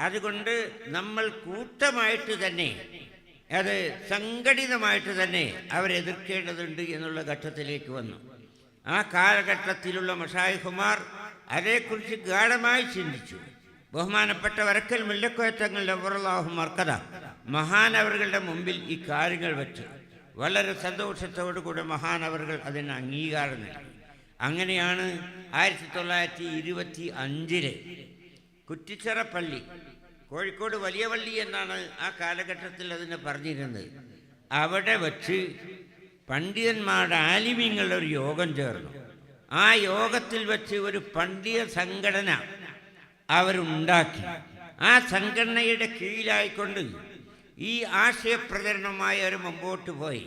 അതുകൊണ്ട് നമ്മൾ കൂട്ടമായിട്ട് തന്നെ അത് സംഘടിതമായിട്ട് തന്നെ അവരെതിർക്കേണ്ടതുണ്ട് എന്നുള്ള ഘട്ടത്തിലേക്ക് വന്നു. ആ കാലഘട്ടത്തിലുള്ള മശായിഖുമാർ അതേക്കുറിച്ച് ഗാഢമായി ചിന്തിച്ചു. ബഹുമാനപ്പെട്ട വരക്കൽ മുല്ലക്കോയത്തങ്ങളുടെ നവ്വറല്ലാഹു മർക്കദ മഹാനവറുകളുടെ മുമ്പിൽ ഈ കാര്യങ്ങൾ വെച്ച് വളരെ സന്തോഷത്തോടുകൂടെ മഹാനവറുകൾ അതിന് അംഗീകാരം നൽകി. അങ്ങനെയാണ് 1925 കുറ്റിച്ചിറ പള്ളി, കോഴിക്കോട് വലിയ പള്ളി എന്നാണ് ആ കാലഘട്ടത്തിൽ അതിനെ പറഞ്ഞിരുന്നത്, അവിടെ വച്ച് പണ്ഡിതന്മാരുടെ ആലിമീങ്ങളുടെ ഒരു യോഗം ചേർന്നു. ആ യോഗത്തിൽ വെച്ച് ഒരു പണ്ഡിത സംഘടന അവരുണ്ടാക്കി. ആ സംഘടനയുടെ കീഴിലായിക്കൊണ്ട് ഈ ആശയപ്രചരണമായി അവർ മുമ്പോട്ട് പോയി.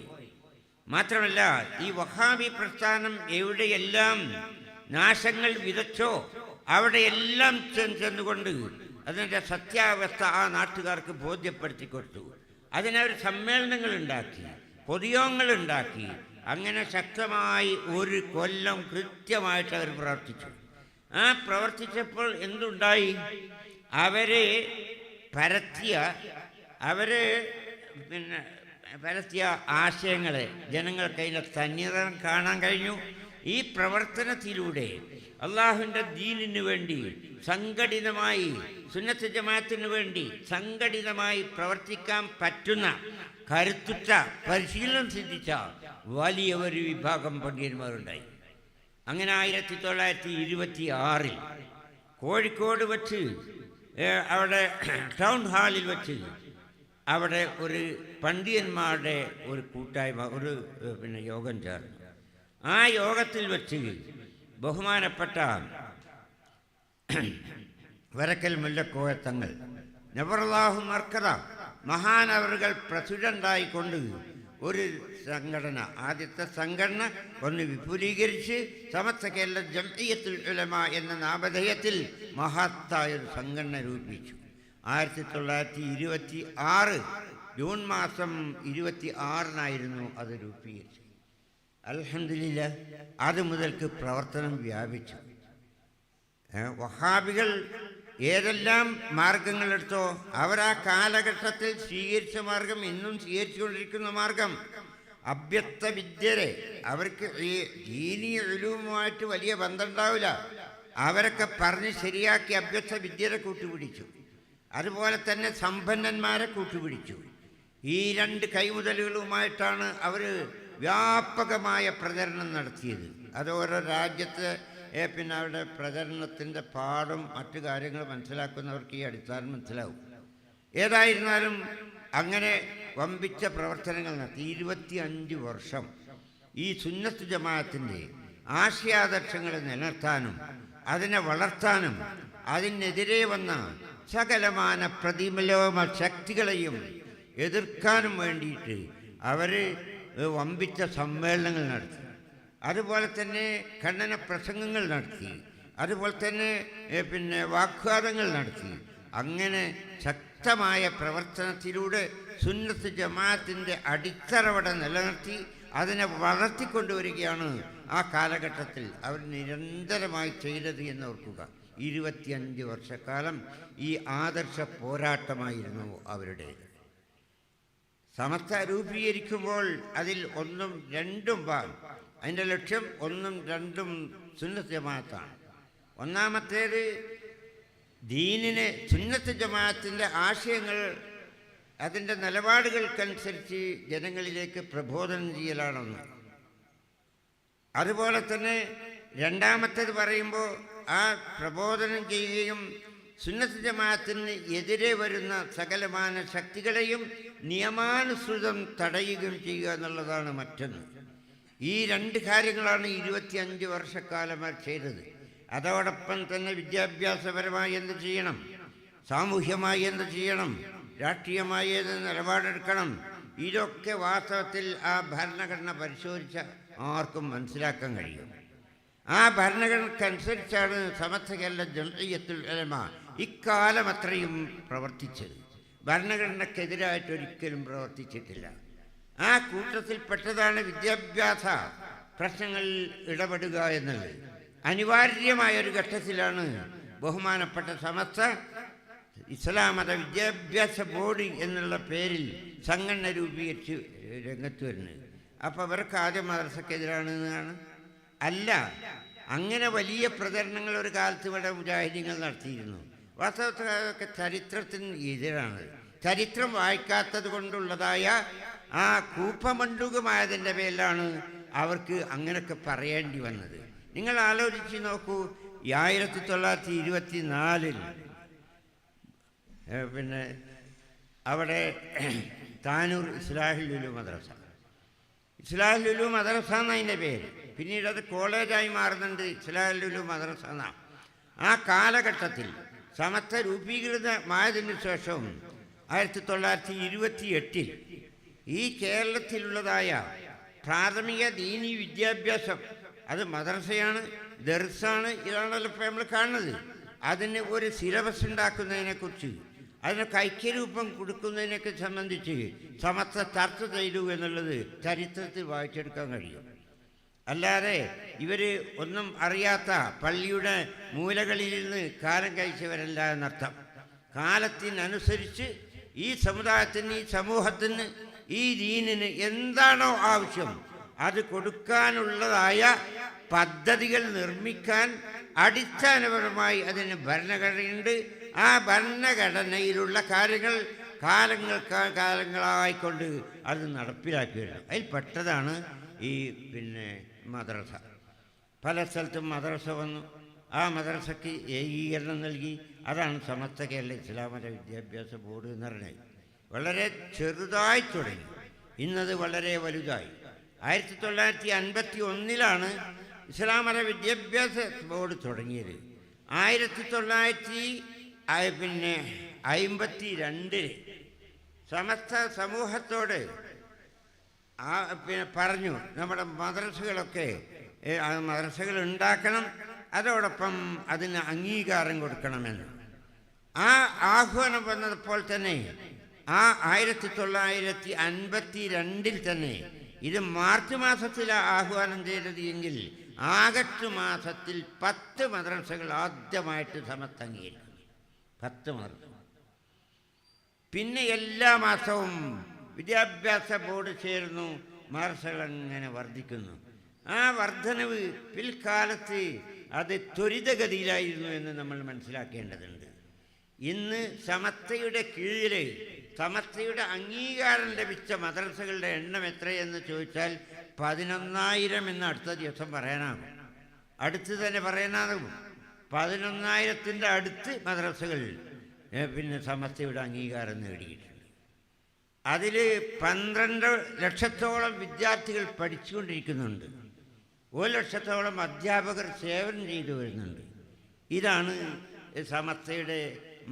മാത്രമല്ല, ഈ വഹാബി പ്രസ്ഥാനം എവിടെയെല്ലാം നാശങ്ങൾ വിതച്ചോ അവിടെയെല്ലാം ചെന്നുകൊണ്ട് അതിൻ്റെ സത്യാവസ്ഥ ആ നാട്ടുകാർക്ക് ബോധ്യപ്പെടുത്തി കൊടുത്തു. അതിനവർ സമ്മേളനങ്ങളുണ്ടാക്കി, പൊതുയോഗങ്ങളുണ്ടാക്കി. അങ്ങനെ ശക്തമായി 1 കൊല്ലം കൃത്യമായിട്ട് അവർ പ്രവർത്തിച്ചു. ആ പ്രവർത്തിച്ചപ്പോൾ എന്തുണ്ടായി? അവരെ പരത്തിയ ആശയങ്ങളെ ജനങ്ങൾക്ക് അതിൻ്റെ സന്നിധാനം കാണാൻ കഴിഞ്ഞു. ഈ പ്രവർത്തനത്തിലൂടെ അള്ളാഹുവിൻ്റെ ദീനിന് വേണ്ടി സംഘടിതമായി, സുന്നത്ത് ജമാഅത്തിന് വേണ്ടി സംഘടിതമായി പ്രവർത്തിക്കാൻ പറ്റുന്ന കരുത്തുറ്റ പരിശീലനം സിദ്ധിച്ച വലിയ ഒരു വിഭാഗം പണ്ഡിതന്മാരുണ്ടായി. അങ്ങനെ 1926 കോഴിക്കോട് വച്ച് അവിടെ ടൗൺ ഹാളിൽ വച്ച് അവിടെ ഒരു പണ്ഡിതന്മാരുടെ ഒരു കൂട്ടായ്മ, ഒരു യോഗം ചേർന്നു. ആ യോഗത്തിൽ വെച്ച് ബഹുമാനപ്പെട്ട വരക്കൽ മുല്ലക്കോയത്തങ്ങൾ നവ്വറല്ലാഹു മർക്കദ മഹാനവറുകൾ പ്രസിഡൻ്റായിക്കൊണ്ട് ഒരു സംഘടന, ആദ്യത്തെ സംഘടന ഒന്ന് വിപുലീകരിച്ച് സമസ്ത കേരള ജംഇയ്യത്തുൽ ഉലമ എന്ന നാമധേയത്തിൽ മഹത്തായൊരു സംഘടന രൂപീകരിച്ചു. 1926 ജൂൺ മാസം 26 അത് രൂപീകരിച്ചു. അൽഹംദുലില്ലാഹ് അത് മുതൽക്ക് പ്രവർത്തനം വ്യാപിച്ചു. വഹാബികൾ ഏതെല്ലാം മാർഗങ്ങളെടുത്തോ അവർ ആ കാലഘട്ടത്തിൽ സ്വീകരിച്ച മാർഗം ഇന്നും സ്വീകരിച്ചുകൊണ്ടിരിക്കുന്ന മാർഗം അഭ്യസ്ത വിദ്യരെ, അവർക്ക് ഈ ദീനീ ഉലൂമുമായിട്ട് വലിയ ബന്ധമുണ്ടാവില്ല, അവരൊക്കെ പറഞ്ഞ് ശരിയാക്കി അഭ്യസ്ത വിദ്യരെ കൂട്ടുപിടിച്ചു. അതുപോലെ തന്നെ സമ്പന്നന്മാരെ കൂട്ടുപിടിച്ചു. ഈ രണ്ട് കൈമുതലുകളുമായിട്ടാണ് അവർ വ്യാപകമായ പ്രചരണം നടത്തിയത്. അത് ഓരോ രാജ്യത്തെ പിന്നെ അവരുടെ പ്രചരണത്തിൻ്റെ പാടും മറ്റു കാര്യങ്ങൾ മനസ്സിലാക്കുന്നവർക്ക് ഈ അടിസ്ഥാനം മനസ്സിലാവും. ഏതായിരുന്നാലും അങ്ങനെ വമ്പിച്ച പ്രവർത്തനങ്ങൾ നടത്തി 25 വർഷം ഈ സുന്നത്ത് ജമാഅത്തിൻ്റെ ആശയാദർശങ്ങളെ നിലനിർത്താനും അതിനെ വളർത്താനും അതിനെതിരെ വന്ന സകലമാന പ്രതിലോമ ശക്തികളെയും എതിർക്കാനും വേണ്ടിയിട്ട് അവർ വമ്പിച്ച സമ്മേളനങ്ങൾ നടത്തി. അതുപോലെ തന്നെ ഖണ്ഡന പ്രസംഗങ്ങൾ നടത്തി. അതുപോലെ തന്നെ പിന്നെ വാഗ്വാദങ്ങൾ നടത്തി. അങ്ങനെ ശക്തമായ പ്രവർത്തനത്തിലൂടെ സുന്നത്ത് ജമാഅത്തിൻ്റെ അടിത്തറവടെ നിലനിർത്തി അതിനെ വളർത്തിക്കൊണ്ടുവരികയാണ് ആ കാലഘട്ടത്തിൽ അവർ നിരന്തരമായി ചെയ്തത് എന്ന് ഓർക്കുക. 25 വർഷക്കാലം ഈ ആദർശ പോരാട്ടമായിരുന്നു അവരുടേത്. സമസ്ത രൂപീകരിക്കുമ്പോൾ അതിൽ 1ഉം 2ഉം അതിൻ്റെ ലക്ഷ്യം 1ഉം 2ഉം സുന്നത്ത് ജമാഅത്താണ്. ഒന്നാമത്തേത് ദീനിനെ, സുന്നത്ത് ജമാഅത്തിൻ്റെ ആശയങ്ങൾ അതിൻ്റെ നിലപാടുകൾക്കനുസരിച്ച് ജനങ്ങളിലേക്ക് പ്രബോധനം ചെയ്യലാണെന്ന്. അതുപോലെ തന്നെ രണ്ടാമത്തേത് പറയുമ്പോൾ ആ പ്രബോധനം ചെയ്യുകയും സുന്നത്ത് ജമാഅത്തിന് എതിരെ വരുന്ന സകലമാന ശക്തികളെയും നിയമാനുസൃതം തടയുകയും ചെയ്യുക എന്നുള്ളതാണ് മറ്റൊന്ന്. ഈ 2 കാര്യങ്ങളാണ് 25 വർഷക്കാലം ചെയ്തത്. അതോടൊപ്പം തന്നെ വിദ്യാഭ്യാസപരമായി എന്ത് ചെയ്യണം, സാമൂഹ്യമായി എന്ത് ചെയ്യണം, രാഷ്ട്രീയമായി ഏത് നിലപാടെടുക്കണം, ഇതൊക്കെ വാസ്തവത്തിൽ ആ ഭരണഘടന പരിശോധിച്ച ആർക്കും മനസ്സിലാക്കാൻ കഴിയും. ആ ഭരണഘടനക്കനുസരിച്ചാണ് സമസ്ത കേരള ജംഇയ്യത്തുൽ ഉലമ ഇക്കാലം അത്രയും പ്രവർത്തിച്ചത്. ഭരണഘടനക്കെതിരായിട്ട് ഒരിക്കലും പ്രവർത്തിച്ചിട്ടില്ല. ആ കൂട്ടത്തിൽപ്പെട്ടതാണ് വിദ്യാഭ്യാസ പ്രശ്നങ്ങളിൽ ഇടപെടുക എന്നുള്ളത്. അനിവാര്യമായൊരു ഘട്ടത്തിലാണ് ബഹുമാനപ്പെട്ട സമസ്ത ഇസ്ലാം മത വിദ്യാഭ്യാസ ബോർഡ് എന്നുള്ള പേരിൽ സംഘടന രൂപീകരിച്ച് രംഗത്ത് വരുന്നത്. അപ്പോൾ അവർക്ക് ആദ്യം മദ്രസക്കെതിരാണെന്നാണ് അല്ല. അങ്ങനെ വലിയ പ്രചരണങ്ങൾ ഒരു കാലത്ത് ഇവിടെ മുജാഹിദീങ്ങൾ നടത്തിയിരുന്നു. വാസ്തവത്തിൽ അതൊക്കെ ചരിത്രത്തിന് എതിരാണ്. ചരിത്രം വായിക്കാത്തത് കൊണ്ടുള്ളതായ ആ കൂപ്പമണ്ഡൂകമായതിൻ്റെ പേരിലാണ് അവർക്ക് അങ്ങനെയൊക്കെ പറയേണ്ടി വന്നത്. നിങ്ങൾ ആലോചിച്ച് നോക്കൂ, 1924 പിന്നെ അവിടെ താനൂർ ഇസ്ലാഹുൽ ഉലൂം മദ്രസ, ഇസ്ലാഹുൽ ഉലൂം മദ്രസ എന്നതിൻ്റെ പേര്. പിന്നീട് അത് കോളേജായി മാറുന്നുണ്ട്, ഇസ്ലാഹുൽ ഉലൂം മദ്രസ എന്നാണ്. ആ കാലഘട്ടത്തിൽ സമസ്ത രൂപീകൃതമായതിനു ശേഷവും 1928 ഈ കേരളത്തിലുള്ളതായ പ്രാഥമിക ദീനി വിദ്യാഭ്യാസം, അത് മദ്രസയാണ്, ദർസാണ്, ഇതാണല്ലോ ഇപ്പോൾ നമ്മൾ കാണുന്നത്. അതിന് ഒരു സിലബസ് ഉണ്ടാക്കുന്നതിനെക്കുറിച്ച്, അതിനൊക്കെ ഐക്യരൂപം കൊടുക്കുന്നതിനൊക്കെ സംബന്ധിച്ച് സമസ്ത ചർച്ച ചെയ്തു എന്നുള്ളത് ചരിത്രത്തിൽ വായിച്ചെടുക്കാൻ കഴിയും. അല്ലാതെ ഇവർ ഒന്നും അറിയാത്ത പള്ളിയുടെ മൂലകളിൽ നിന്ന് കാലം കഴിച്ചവരല്ല എന്നർത്ഥം. കാലത്തിനനുസരിച്ച് ഈ സമുദായത്തിന്, ഈ സമൂഹത്തിന്, ഈ ദീനിന് എന്താണോ ആവശ്യം അത് കൊടുക്കാനുള്ളതായ പദ്ധതികൾ നിർമ്മിക്കാൻ അടിസ്ഥാനപരമായി അതിന് ഭരണഘടനയുണ്ട്. ആ ഭരണഘടനയിലുള്ള കാര്യങ്ങൾ കാലങ്ങളായിക്കൊണ്ട് അത് നടപ്പിലാക്കി വരണം. അതിൽ പെട്ടതാണ് ഈ മദ്രസ. പല സ്ഥലത്തും മദ്രസ വന്നു. ആ മദ്രസയ്ക്ക് ഏകീകരണം നൽകി. അതാണ് സമസ്ത കേരള ഇസ്ലാം മത വിദ്യാഭ്യാസ ബോർഡ് എന്ന് പറഞ്ഞത്. വളരെ ചെറുതായി തുടങ്ങി, ഇന്നത് വളരെ വലുതായി. 1951 ഇസ്ലാം മത വിദ്യാഭ്യാസ ബോർഡ് തുടങ്ങിയത്. 1952 സമസ്ത സമൂഹത്തോട് പിന്നെ പറഞ്ഞു നമ്മുടെ മദ്രസകളൊക്കെ മദ്രസകൾ ഉണ്ടാക്കണം, അതോടൊപ്പം അതിന് അംഗീകാരം കൊടുക്കണമെന്ന്. ആ ആഹ്വാനം വന്നപ്പോൾ തന്നെ ആ 1952 തന്നെ ഇത് മാർച്ച് മാസത്തിലാണ് ആഹ്വാനം ചെയ്തത് എങ്കിൽ ആഗസ്റ്റ് മാസത്തിൽ 10 മദ്രസകൾ ആദ്യമായിട്ട് സമത്ത് അംഗീകരിക്കുന്നു. 10 മദ്രസ. പിന്നെ എല്ലാ മാസവും വിദ്യാഭ്യാസ ബോർഡ് ചേർന്നു, മദ്രസകൾ അങ്ങനെ വർദ്ധിക്കുന്നു. ആ വർധനവ് പിൽക്കാലത്ത് അത് ത്വരിതഗതിയിലായിരുന്നു എന്ന് നമ്മൾ മനസ്സിലാക്കേണ്ടതുണ്ട്. ഇന്ന് സമത്തയുടെ കീഴിൽ സമത്തയുടെ അംഗീകാരം ലഭിച്ച മദ്രസകളുടെ എണ്ണം എത്രയെന്ന് ചോദിച്ചാൽ 11,000 എന്ന് അടുത്ത ദിവസം പറയാനാകും, അടുത്ത് തന്നെ പറയാനാകും. 11,000-ൻ്റെ അടുത്ത് മദ്രസകൾ പിന്നെ സമസ്തയുടെ അംഗീകാരം നേടിയിട്ടുണ്ട്. അതിൽ 12 ലക്ഷത്തോളം വിദ്യാർത്ഥികൾ പഠിച്ചുകൊണ്ടിരിക്കുന്നുണ്ട്, 1 ലക്ഷത്തോളം അധ്യാപകർ സേവനം ചെയ്തു വരുന്നുണ്ട്. ഇതാണ് സമസ്തയുടെ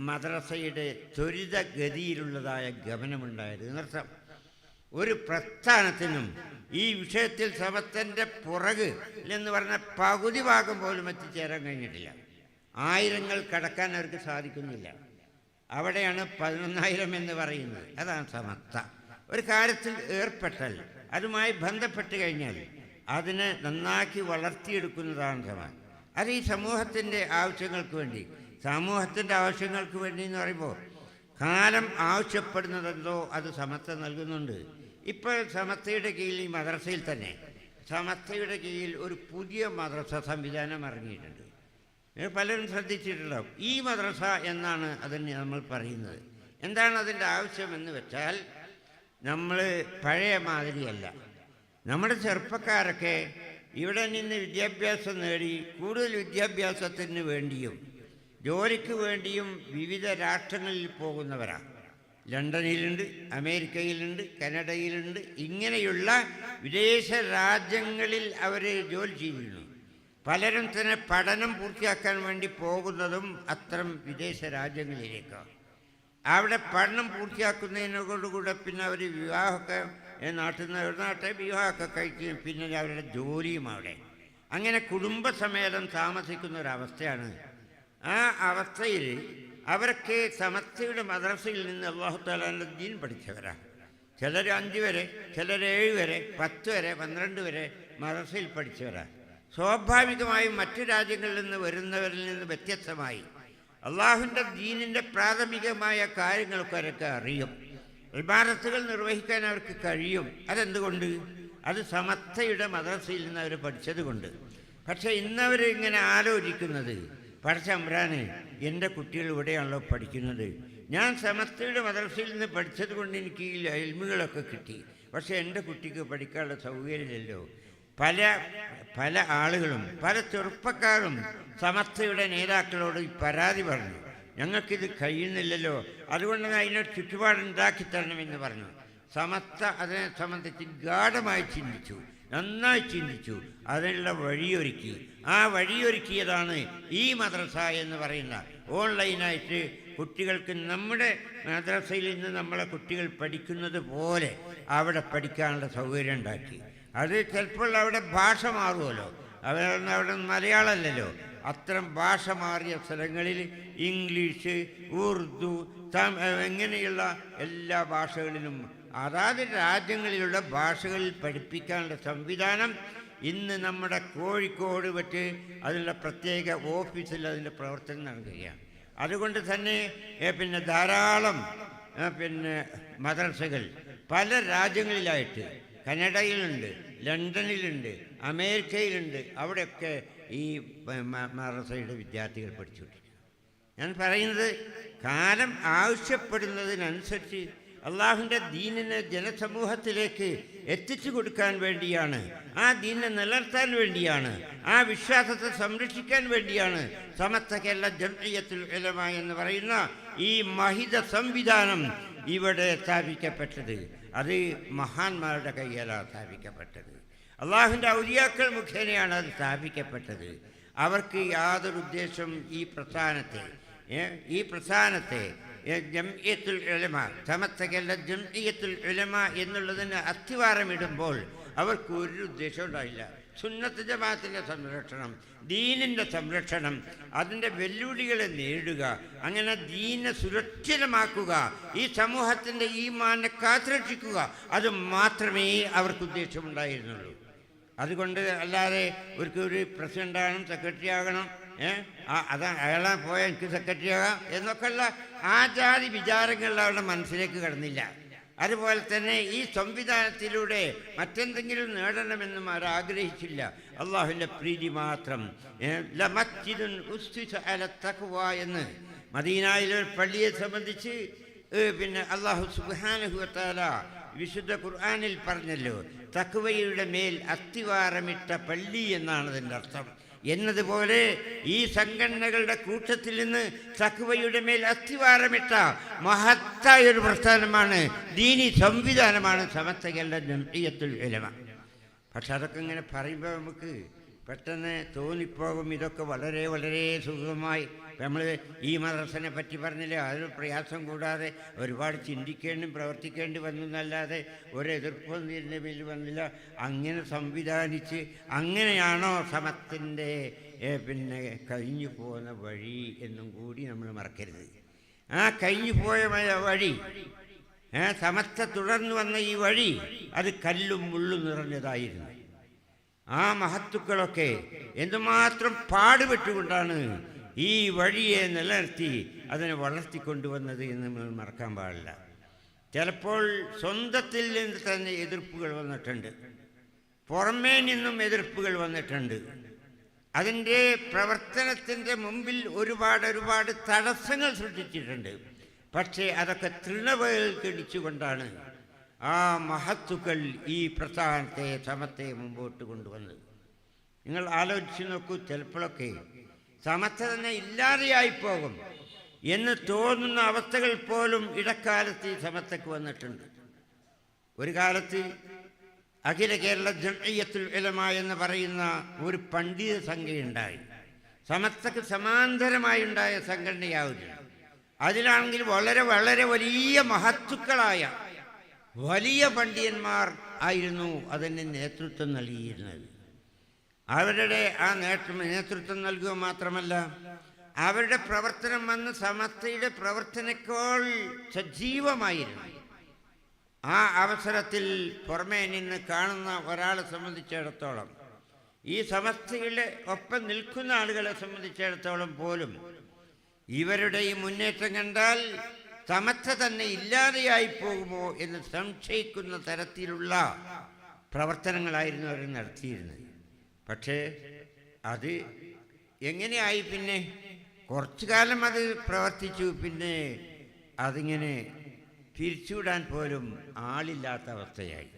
മദ്രസയുടെ ത്വരിതഗതിയിലുള്ളതായ ഗമനമുണ്ടായത് എന്നർത്ഥം. ഒരു പ്രസ്ഥാനത്തിനും ഈ വിഷയത്തിൽ സമസ്തൻ്റെ പുറക് എന്ന് പറഞ്ഞ പകുതി ഭാഗം പോലും എത്തിച്ചേരാൻ കഴിഞ്ഞിട്ടില്ല. 1000 കടക്കാൻ അവർക്ക് സാധിക്കുന്നില്ല. അവിടെയാണ് 11,000 എന്ന് പറയുന്നത്. അതാണ് സമസ്ത. ഒരു കാര്യത്തിൽ ഏർപ്പെട്ടാൽ അതുമായി ബന്ധപ്പെട്ട് കഴിഞ്ഞാൽ അതിനെ നന്നാക്കി വളർത്തിയെടുക്കുന്നതാണ് സമം. അത് ഈ സമൂഹത്തിൻ്റെ ആവശ്യങ്ങൾക്ക് വേണ്ടി, സമൂഹത്തിൻ്റെ ആവശ്യങ്ങൾക്ക് വേണ്ടി എന്ന് പറയുമ്പോൾ കാലം ആവശ്യപ്പെടുന്നതെന്തോ അത് സമസ്ത നൽകുന്നുണ്ട്. ഇപ്പോൾ സമസ്തയുടെ കീഴിൽ ഈ മദ്രസയിൽ തന്നെ സമസ്തയുടെ കീഴിൽ ഒരു പുതിയ മദ്രസ സംവിധാനം ഇറങ്ങിയിട്ടുണ്ട്. പലരും ശ്രദ്ധിച്ചിട്ടുണ്ടാവും. ഈ മദ്രസ എന്നാണ് അതിന് നമ്മൾ പറയുന്നത്. എന്താണ് അതിൻ്റെ ആവശ്യമെന്ന് വെച്ചാൽ, നമ്മൾ പഴയ മാതിരിയല്ല. നമ്മുടെ ചെറുപ്പക്കാരൊക്കെ ഇവിടെ നിന്ന് വിദ്യാഭ്യാസം നേടി കൂടുതൽ വിദ്യാഭ്യാസത്തിന് വേണ്ടിയും ജോലിക്ക് വേണ്ടിയും വിവിധ രാഷ്ട്രങ്ങളിൽ പോകുന്നവരാണ്. ലണ്ടനിലുണ്ട്, അമേരിക്കയിലുണ്ട്, കാനഡയിലുണ്ട്. ഇങ്ങനെയുള്ള വിദേശ രാജ്യങ്ങളിൽ അവർ ജോലി ചെയ്യുന്നു. പലരും തന്നെ പഠനം പൂർത്തിയാക്കാൻ വേണ്ടി പോകുന്നതും അത്തരം വിദേശ രാജ്യങ്ങളിലേക്കാണ്. അവിടെ പഠനം പൂർത്തിയാക്കുന്നതിനോടുകൂടെ പിന്നെ അവർ വിവാഹമൊക്കെ നാട്ടിൽ നിന്ന് വിവാഹമൊക്കെ കഴിക്കുകയും പിന്നെ അവരുടെ ജോലിയും അവിടെ. അങ്ങനെ കുടുംബസമേതം താമസിക്കുന്ന ഒരവസ്ഥയാണ്. ആ അവസ്ഥയിൽ അവരൊക്കെ സമസ്തയുടെ മദ്രസയിൽ നിന്ന് അല്ലാഹു തആലയുടെ ദീൻ പഠിച്ചവരാണ്. ചിലർ 5 വരെ, ചിലർ 7 വരെ, 10 വരെ, 12 വരെ മദ്രസയിൽ പഠിച്ചവരാണ്. സ്വാഭാവികമായും മറ്റു രാജ്യങ്ങളിൽ നിന്ന് വരുന്നവരിൽ നിന്ന് വ്യത്യസ്തമായി അള്ളാഹുവിൻ്റെ ദീനിൻ്റെ പ്രാഥമികമായ കാര്യങ്ങളൊക്കെ അവർക്ക് അറിയും. ഇബാദത്തുകൾ നിർവഹിക്കാൻ അവർക്ക് കഴിയും. അതെന്തുകൊണ്ട്? അത് സമസ്തയുടെ മദ്രസയിൽ നിന്ന് അവർ പഠിച്ചത് കൊണ്ട്. പക്ഷേ ഇന്നവർ ഇങ്ങനെ ആലോചിക്കുന്നത്, പടച്ചമ്പുരാനെ, എൻ്റെ കുട്ടികൾ ഇവിടെയാണല്ലോ പഠിക്കുന്നത്, ഞാൻ സമസ്തയുടെ മദ്രസയിൽ നിന്ന് പഠിച്ചത് കൊണ്ട് എനിക്ക് ഈ ഇൽമുകളൊക്കെ കിട്ടി, പക്ഷേ എൻ്റെ കുട്ടിക്ക് പഠിക്കാനുള്ള സൗകര്യമില്ലല്ലോ. പല ആളുകളും പല ചെറുപ്പക്കാരും സമസ്തയുടെ നേതാക്കളോട് ഈ പരാതി പറഞ്ഞു, ഞങ്ങൾക്കിത് കഴിയുന്നില്ലല്ലോ, അതുകൊണ്ട് അതിനൊരു ചുറ്റുപാടുണ്ടാക്കി തരണമെന്ന് പറഞ്ഞു. സമസ്ത അതിനെ സംബന്ധിച്ച് ഗാഢമായി ചിന്തിച്ചു, നന്നായി ചിന്തിച്ചു, അതിനുള്ള വഴിയൊരുക്കി. ആ വഴിയൊരുക്കിയതാണ് ഈ മദ്രസ എന്ന് പറയുന്ന ഓൺലൈനായിട്ട് കുട്ടികൾക്ക് നമ്മുടെ മദ്രസയിൽ നിന്ന് നമ്മളെ കുട്ടികൾ പഠിക്കുന്നത് പോലെ അവിടെ പഠിക്കാനുള്ള സൗകര്യം ഉണ്ടാക്കി. അത് ചിലപ്പോൾ അവിടെ ഭാഷ മാറുമല്ലോ, അവിടെ മലയാളമല്ലല്ലോ. അത്തരം ഭാഷ മാറിയ സ്ഥലങ്ങളിൽ ഇംഗ്ലീഷ്, ഉറുദു, ഇങ്ങനെയുള്ള എല്ലാ ഭാഷകളിലും അതാത് രാജ്യങ്ങളിലുള്ള ഭാഷകളിൽ പഠിപ്പിക്കാനുള്ള സംവിധാനം ഇന്ന് നമ്മുടെ കോഴിക്കോട് വെച്ച് അതിനുള്ള പ്രത്യേക ഓഫീസിൽ അതിൻ്റെ പ്രവർത്തനം നടക്കുകയാണ്. അതുകൊണ്ട് തന്നെ പിന്നെ ധാരാളം മദ്രസകൾ പല രാജ്യങ്ങളിലായിട്ട്, കാനഡയിലുണ്ട്, ലണ്ടനിലുണ്ട്, അമേരിക്കയിലുണ്ട്. അവിടെയൊക്കെ ഈ മദ്രസയുടെ വിദ്യാർത്ഥികൾ പഠിച്ചുകൊണ്ടിരിക്കുക. ഞാൻ പറയുന്നത് കാലം ആവശ്യപ്പെടുന്നതിനനുസരിച്ച് അള്ളാഹുവിൻ്റെ ദീനിനെ ജനസമൂഹത്തിലേക്ക് എത്തിച്ചു കൊടുക്കാൻ വേണ്ടിയാണ്, ആ ദീനിനെ നിലനിർത്താൻ വേണ്ടിയാണ്, ആ വിശ്വാസത്തെ സംരക്ഷിക്കാൻ വേണ്ടിയാണ് സമസ്ത കേരള ജംഇയ്യത്തുൽ ഉലമ എന്ന് പറയുന്ന ഈ മഹിത സംവിധാനം ഇവിടെ സ്ഥാപിക്കപ്പെട്ടത്. അത് മഹാന്മാരുടെ കയ്യിലാണ് സ്ഥാപിക്കപ്പെട്ടത്. അള്ളാഹുവിൻ്റെ ഔലിയാക്കൾ മുഖേനയാണ് അത് സ്ഥാപിക്കപ്പെട്ടത്. അവർക്ക് യാതൊരു ഉദ്ദേശം ഈ പ്രസ്ഥാനത്തെ ജംഇയ്യത്തുൽ ഉലമ, സമസ്തകളുടെ ജംഇയ്യത്തുൽ ഉലമ എന്നുള്ളതിന് അസ്ഥിവാരമിടുമ്പോൾ അവർക്ക് ഒരു ഉദ്ദേശം ഉണ്ടായില്ല. സുന്നത്ത് ജമാഅത്തിൻ്റെ സംരക്ഷണം, ദീനിൻ്റെ സംരക്ഷണം, അതിൻ്റെ വെല്ലുവിളികളെ നേരിടുക, അങ്ങനെ ദീനെ സുരക്ഷിതമാക്കുക, ഈ സമൂഹത്തിൻ്റെ ഈമാനെ കാത്തുരക്ഷിക്കുക, അത് മാത്രമേ അവർക്ക് ഉദ്ദേശമുണ്ടായിരുന്നുള്ളൂ. അതുകൊണ്ട് അല്ലാതെ ഒരു പ്രസിഡൻ്റ് ആകണം, സെക്രട്ടറി ആകണം, അയാളെ പോയാൽ എനിക്ക് സെക്രട്ടറി ആകാം എന്നൊക്കെയുള്ള ആ ജാതി വിചാരങ്ങൾ അവരുടെ മനസ്സിലേക്ക് കടന്നില്ല. അതുപോലെ തന്നെ ഈ സംവിധാനത്തിലൂടെ മറ്റെന്തെങ്കിലും നേടണമെന്നും അവരാഗ്രഹിച്ചില്ല. അള്ളാഹുവിൻ്റെ പ്രീതി മാത്രം. ലമസ്ജിദുൻ ഉസ്സിസ അല തഖ്വ എന്ന് മദീനയിലെ പള്ളിയെ സംബന്ധിച്ച് പിന്നെ അള്ളാഹു സുബ്ഹാനഹു വ തആല വിശുദ്ധ ഖുർആനിൽ പറഞ്ഞല്ലോ, തഖ്വയുടെ മേൽ അസ്ഥിവാരമിട്ട പള്ളി എന്നാണ് അതിൻ്റെ അർത്ഥം. എന്നതുപോലെ ഈ സംഘടനകളുടെ കൂട്ടത്തിൽ നിന്ന് തഖ്വയുടെ മേൽ അസ്ഥിവാരമിട്ട മഹത്തായ ഒരു പ്രസ്ഥാനമാണ്, ദീനി സംവിധാനമാണ് സമസ്തകളുടെ ജംഇയ്യത്തുൽ ഉലമ. പക്ഷെ അതൊക്കെ ഇങ്ങനെ പറയുമ്പോൾ നമുക്ക് പെട്ടെന്ന് തോന്നിപ്പോകും ഇതൊക്കെ വളരെ വളരെ സുഖമായി. നമ്മൾ ഈ മദ്രസനെ പറ്റി പറഞ്ഞില്ലേ, അതൊരു പ്രയാസം കൂടാതെ ഒരുപാട് ചിന്തിക്കേണ്ടും പ്രവർത്തിക്കേണ്ടി വന്നു എന്നല്ലാതെ ഒരു എതിർപ്പൊന്നും ഇതിൻ്റെ മേൽ വന്നില്ല. അങ്ങനെ സംവിധാനിച്ച് അങ്ങനെയാണോ സമത്തിൻ്റെ പിന്നെ കഴിഞ്ഞു പോകുന്ന വഴി എന്നും കൂടി നമ്മൾ മറക്കരുത്. ആ കഴിഞ്ഞു പോയ വഴി, സമസ്ത തുടർന്നു വന്ന ഈ വഴി, അത് കല്ലും മുള്ളും നിറഞ്ഞതായിരുന്നു. ആ മഹത്തുക്കളൊക്കെ എന്തുമാത്രം പാടുപെട്ടുകൊണ്ടാണ് ഈ വഴിയെ നിലനിർത്തി അതിനെ വളർത്തിക്കൊണ്ടുവന്നത് എന്ന് നമ്മൾ മറക്കാൻ പാടില്ല. ചിലപ്പോൾ സ്വന്തത്തിൽ നിന്ന് തന്നെ എതിർപ്പുകൾ വന്നിട്ടുണ്ട്, പുറമേ നിന്നും എതിർപ്പുകൾ വന്നിട്ടുണ്ട്. അതിൻ്റെ പ്രവർത്തനത്തിൻ്റെ മുമ്പിൽ ഒരുപാട് തടസ്സങ്ങൾ സൃഷ്ടിച്ചിട്ടുണ്ട്. പക്ഷേ അതൊക്കെ തൃണവൽക്കരിച്ചുകൊണ്ടാണ് ആ മഹത്തുക്കൾ ഈ പ്രസ്ഥാനത്തെ സമത്തെ മുമ്പോട്ട് കൊണ്ടുവന്നത്. നിങ്ങൾ ആലോചിച്ച് നോക്കൂ, ചിലപ്പോഴൊക്കെ സമത്ത തന്നെ ഇല്ലാതെയായിപ്പോകും എന്ന് തോന്നുന്ന അവസ്ഥകൾ പോലും ഇടക്കാലത്ത് ഈ സമത്തക്ക് വന്നിട്ടുണ്ട്. ഒരു കാലത്ത് അഖില കേരള ജംഇയ്യത്തുൽ ഉലമ എന്ന് പറയുന്ന ഒരു പണ്ഡിത സംഘടനയുണ്ടായി. സമസ്തക്ക് സമാന്തരമായി ഉണ്ടായ സംഘടനയാവില്ല. അതിലാണെങ്കിൽ വളരെ വളരെ വലിയ മഹത്തുക്കളായ വലിയ പണ്ഡിതന്മാർ ആയിരുന്നു അതിന് നേതൃത്വം നൽകിയിരുന്നത്. അവരുടെ ആ നേതൃത്വം നൽകുക മാത്രമല്ല, അവരുടെ പ്രവർത്തനം വന്ന് സമസ്തയുടെ പ്രവർത്തനേക്കാൾ സജീവമായിരുന്നു. ആ അവസരത്തിൽ പുറമേ നിന്ന് കാണുന്ന ഒരാളെ സംബന്ധിച്ചിടത്തോളം, ഈ സമസ്തയുടെ ഒപ്പം നിൽക്കുന്ന ആളുകളെ സംബന്ധിച്ചിടത്തോളം പോലും ഇവരുടെ ഈ മുന്നേറ്റം കണ്ടാൽ സമസ്ത തന്നെ ഇല്ലാതെയായി പോകുമോ എന്ന് സംശയിക്കുന്ന തരത്തിലുള്ള പ്രവർത്തനങ്ങളായിരുന്നു അവർ നടത്തിയിരുന്നത്. പക്ഷേ അത് എങ്ങനെയായി? പിന്നെ കുറച്ചു കാലം അത് പ്രവർത്തിച്ചു, പിന്നെ അതിങ്ങനെ പിരിച്ചുവിടാൻ പോലും ആളില്ലാത്ത അവസ്ഥയായി.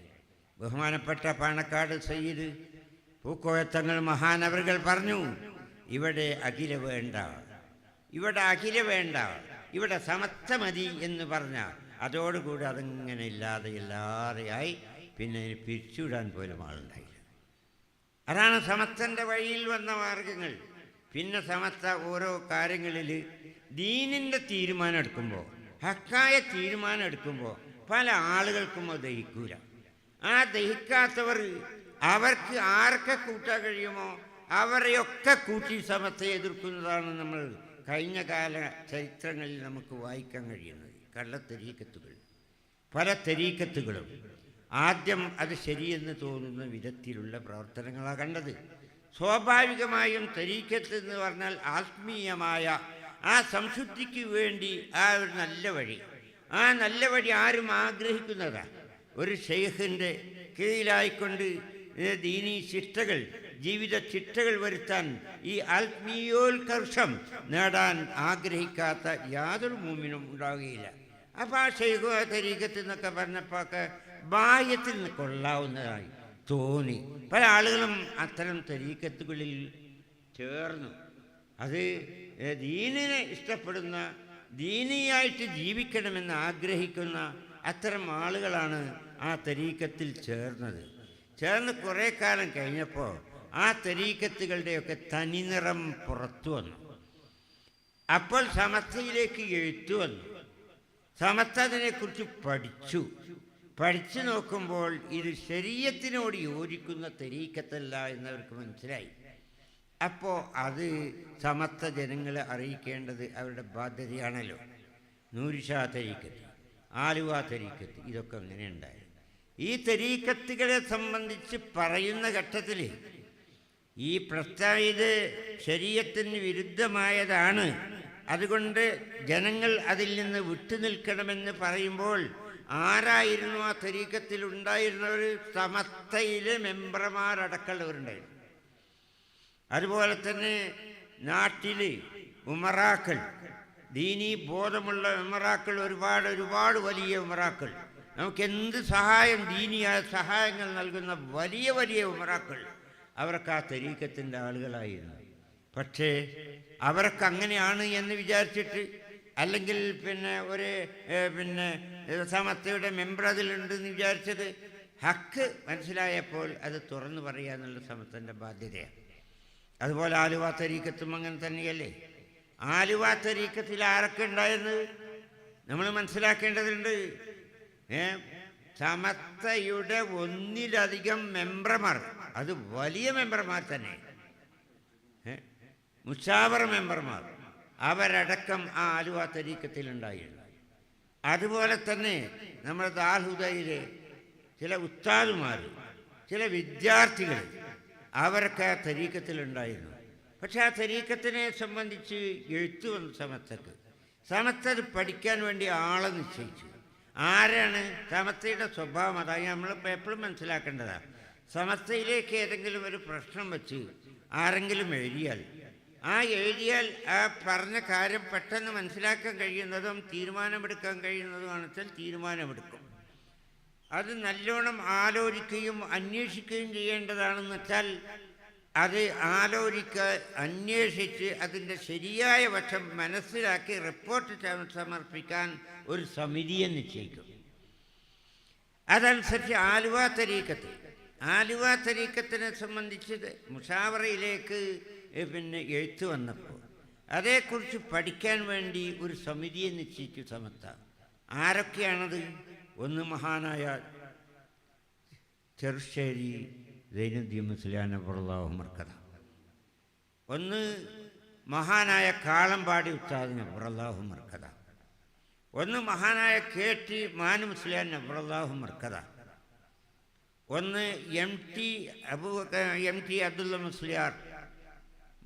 ബഹുമാനപ്പെട്ട പാണക്കാട് സയ്യിദ് പൂക്കോയത്തങ്ങൾ മഹാനവറുകൾ പറഞ്ഞു, ഇവിടെ അഖില വേണ്ട, ഇവിടെ അഖില വേണ്ട, ഇവിടെ സമസ്ത മതി എന്ന് പറഞ്ഞാൽ അതോടുകൂടി അതിങ്ങനെ ഇല്ലാതെയായി. പിന്നെ പിരിച്ചുവിടാൻ പോലും ആളുണ്ടായില്ല. അതാണ് സമസ്തൻ്റെ വഴിയിൽ വന്ന മാർഗങ്ങൾ. പിന്നെ സമസ്ത ഓരോ കാര്യങ്ങളിൽ ദീനിൻ്റെ തീരുമാനം എടുക്കുമ്പോൾ, ഹക്കായ തീരുമാനം എടുക്കുമ്പോൾ പല ആളുകൾക്കും അത് ദഹിക്കൂല. ആ ദഹിക്കാത്തവർ അവർക്ക് ആരൊക്കെ കൂട്ടാൻ കഴിയുമോ അവരെയൊക്കെ കൂട്ടി സമസ്തയെ എതിർക്കുന്നതാണ് നമ്മൾ കഴിഞ്ഞ കാല ചരിത്രങ്ങളിൽ നമുക്ക് വായിക്കാൻ കഴിയുന്നത്. കള്ളത്തരീക്കത്തുകൾ, പല തരീക്കത്തുകളും ആദ്യം അത് ശരിയെന്ന് തോന്നുന്ന വിധത്തിലുള്ള പ്രവർത്തനങ്ങളാണ് കണ്ടത്. സ്വാഭാവികമായും തരീക്കത്ത് എന്ന് പറഞ്ഞാൽ ആത്മീയമായ ആ സംശുദ്ധിക്ക് വേണ്ടി ആ ഒരു നല്ല വഴി, ആ നല്ല വഴി ആരും ആഗ്രഹിക്കുന്നതാണ്. ഒരു ഷെയ്ഖിൻ്റെ കീഴിലായിക്കൊണ്ട് ദീനീ ശിക്ഷകൾ, ജീവിത ചിട്ടകൾ വരുത്താൻ, ഈ ആത്മീയോത്കർഷം നേടാൻ ആഗ്രഹിക്കാത്ത യാതൊരു മൂമിനും ഉണ്ടാവുകയില്ല. അപ്പോൾ ആ ഷെയ്ഖ് തരീക്കത്ത് എന്നൊക്കെ പറഞ്ഞപ്പോൾ ഒക്കെ ബാഹ്യത്തിൽ നിന്ന് കൊള്ളാവുന്നതായി തോന്നി. പല ആളുകളും അത്തരം തരീക്കത്തുകളിൽ ചേർന്നു. അത് ദീനിനെ ഇഷ്ടപ്പെടുന്ന, ദീനിയായിട്ട് ജീവിക്കണമെന്ന് ആഗ്രഹിക്കുന്ന അത്തരം ആളുകളാണ് ആ തരീക്കത്തിൽ ചേർന്നത്. ചേർന്ന് കുറേ കാലം കഴിഞ്ഞപ്പോൾ ആ തരീക്കത്തുകളുടെയൊക്കെ തനിനിറം പുറത്തു വന്നു. അപ്പോൾ സമസ്തയിലേക്ക് എഴുത്തു വന്നു. സമത്ത അതിനെക്കുറിച്ച് പഠിച്ചു നോക്കുമ്പോൾ ഇത് ശരീഅത്തിനോട് യോജിക്കുന്ന തരീഖത്തല്ല എന്നവർക്ക് മനസ്സിലായി. അപ്പോൾ അത് സമത്ത ജനങ്ങളെ അറിയിക്കേണ്ടത് അവരുടെ ബാധ്യതയാണല്ലോ. നൂർഷാ തരീഖത്ത്, ആലുവ തരീഖത്ത്, ഇതൊക്കെ അങ്ങനെ ഉണ്ടായി. ഈ തരീഖത്തുകളെ സംബന്ധിച്ച് പറയുന്ന ഘട്ടത്തിൽ ഈ പ്രസ്താവിത ശരീഅത്തിന് വിരുദ്ധമായതാണ്, അതുകൊണ്ട് ജനങ്ങൾ അതിൽ നിന്ന് വിട്ടുനിൽക്കണമെന്ന് പറയുമ്പോൾ ആരായിരുന്നു ആ തരീഖത്തിൽ ഉണ്ടായിരുന്നവർ? സമസ്തയിലെ മെമ്പർമാരടക്കമുള്ളവരുണ്ടായിരുന്നു. അതുപോലെ തന്നെ നാട്ടിൽ ഉമറാക്കൾ, ദീനീ ബോധമുള്ള ഉമറാക്കൾ, ഒരുപാട് വലിയ ഉമറാക്കൾ, നമുക്ക് എന്ത് സഹായം, ദീനിയായ സഹായങ്ങൾ നൽകുന്ന വലിയ ഉമറാക്കൾ, അവർക്ക് ആ തരീഖത്തിൻ്റെ ആളുകളായിരുന്നു. പക്ഷേ അവർക്ക് അങ്ങനെയാണ് എന്ന് വിചാരിച്ചിട്ട്, അല്ലെങ്കിൽ സമസ്തയുടെ മെമ്പർ അതിലുണ്ടെന്ന് വിചാരിച്ചത്, ഹക്ക് മനസ്സിലായപ്പോൾ അത് തുറന്നു പറയുക എന്നുള്ള സമസ്തൻ്റെ ബാധ്യതയാണ്. അതുപോലെ ആലുവ തരീഖത്തും അങ്ങനെ തന്നെയല്ലേ. ആലുവ തരീഖത്തിൽ ആരൊക്കെ ഉണ്ടായിരുന്നത് നമ്മൾ മനസ്സിലാക്കേണ്ടതുണ്ട്. സമസ്തയുടെ ഒന്നിലധികം മെമ്പർമാർ, അത് വലിയ മെമ്പർമാർ തന്നെ, മുശാവറ മെമ്പർമാർ, അവരടക്കം ആ ആലുവ തരീഖത്തിലുണ്ടായിരുന്നു. അതുപോലെ തന്നെ നമ്മുടെ ദാൽഹുദയിലെ ചില ഉസ്താദുമാർ, ചില വിദ്യാർത്ഥികൾ, അവരൊക്കെ ആ തരീഖത്തിലുണ്ടായിരുന്നു. പക്ഷെ ആ തരീഖത്തിനെ സംബന്ധിച്ച് എഴുത്തു വന്ന സമസ്ത അത് പഠിക്കാൻ വേണ്ടി ആളെ നിശ്ചയിച്ചു. ആരാണ്? സമസ്തയുടെ സ്വഭാവം അതായി നമ്മളിപ്പോൾ എപ്പോഴും മനസ്സിലാക്കേണ്ടതാണ്. സമസ്തയിലേക്ക് ഏതെങ്കിലും ഒരു പ്രശ്നം വെച്ച് ആരെങ്കിലും എഴുതിയാൽ ആ പറഞ്ഞ കാര്യം പെട്ടെന്ന് മനസ്സിലാക്കാൻ കഴിയുന്നതും തീരുമാനമെടുക്കാൻ കഴിയുന്നതുമാണ് വെച്ചാൽ തീരുമാനമെടുക്കും. അത് നല്ലോണം ആലോചിക്കുകയും അന്വേഷിക്കുകയും ചെയ്യേണ്ടതാണെന്ന് വെച്ചാൽ അത് അന്വേഷിച്ച് അതിൻ്റെ ശരിയായ വശം മനസ്സിലാക്കി റിപ്പോർട്ട് സമർപ്പിക്കാൻ ഒരു സമിതിയെ നിശ്ചയിക്കും. അതനുസരിച്ച് ആലുവ തരീഖത്തിനെ സംബന്ധിച്ച് മുഷാവറയിലേക്ക് എഴുത്ത് വന്നപ്പോൾ അതേക്കുറിച്ച് പഠിക്കാൻ വേണ്ടി ഒരു സമിതിയെ നിശ്ചയിച്ചു സമസ്ത. ആരൊക്കെയാണത്? ഒന്ന് മഹാനായ ചെറുശ്ശേരി സൈനുദ്ദീൻ മുസ്ലിയാർ നബറല്ലാഹു മർക്കദ, ഒന്ന് മഹാനായ കാളമ്പാടി ഉസ്താദ് നബറല്ലാഹു മർക്കദ, ഒന്ന് മഹാനായ KT മാനു മുസ്ലിയാർ നബറല്ലാഹു മർക്കദ, ഒന്ന് MT അബ്ദുള്ള മുസ്ലിയാർ,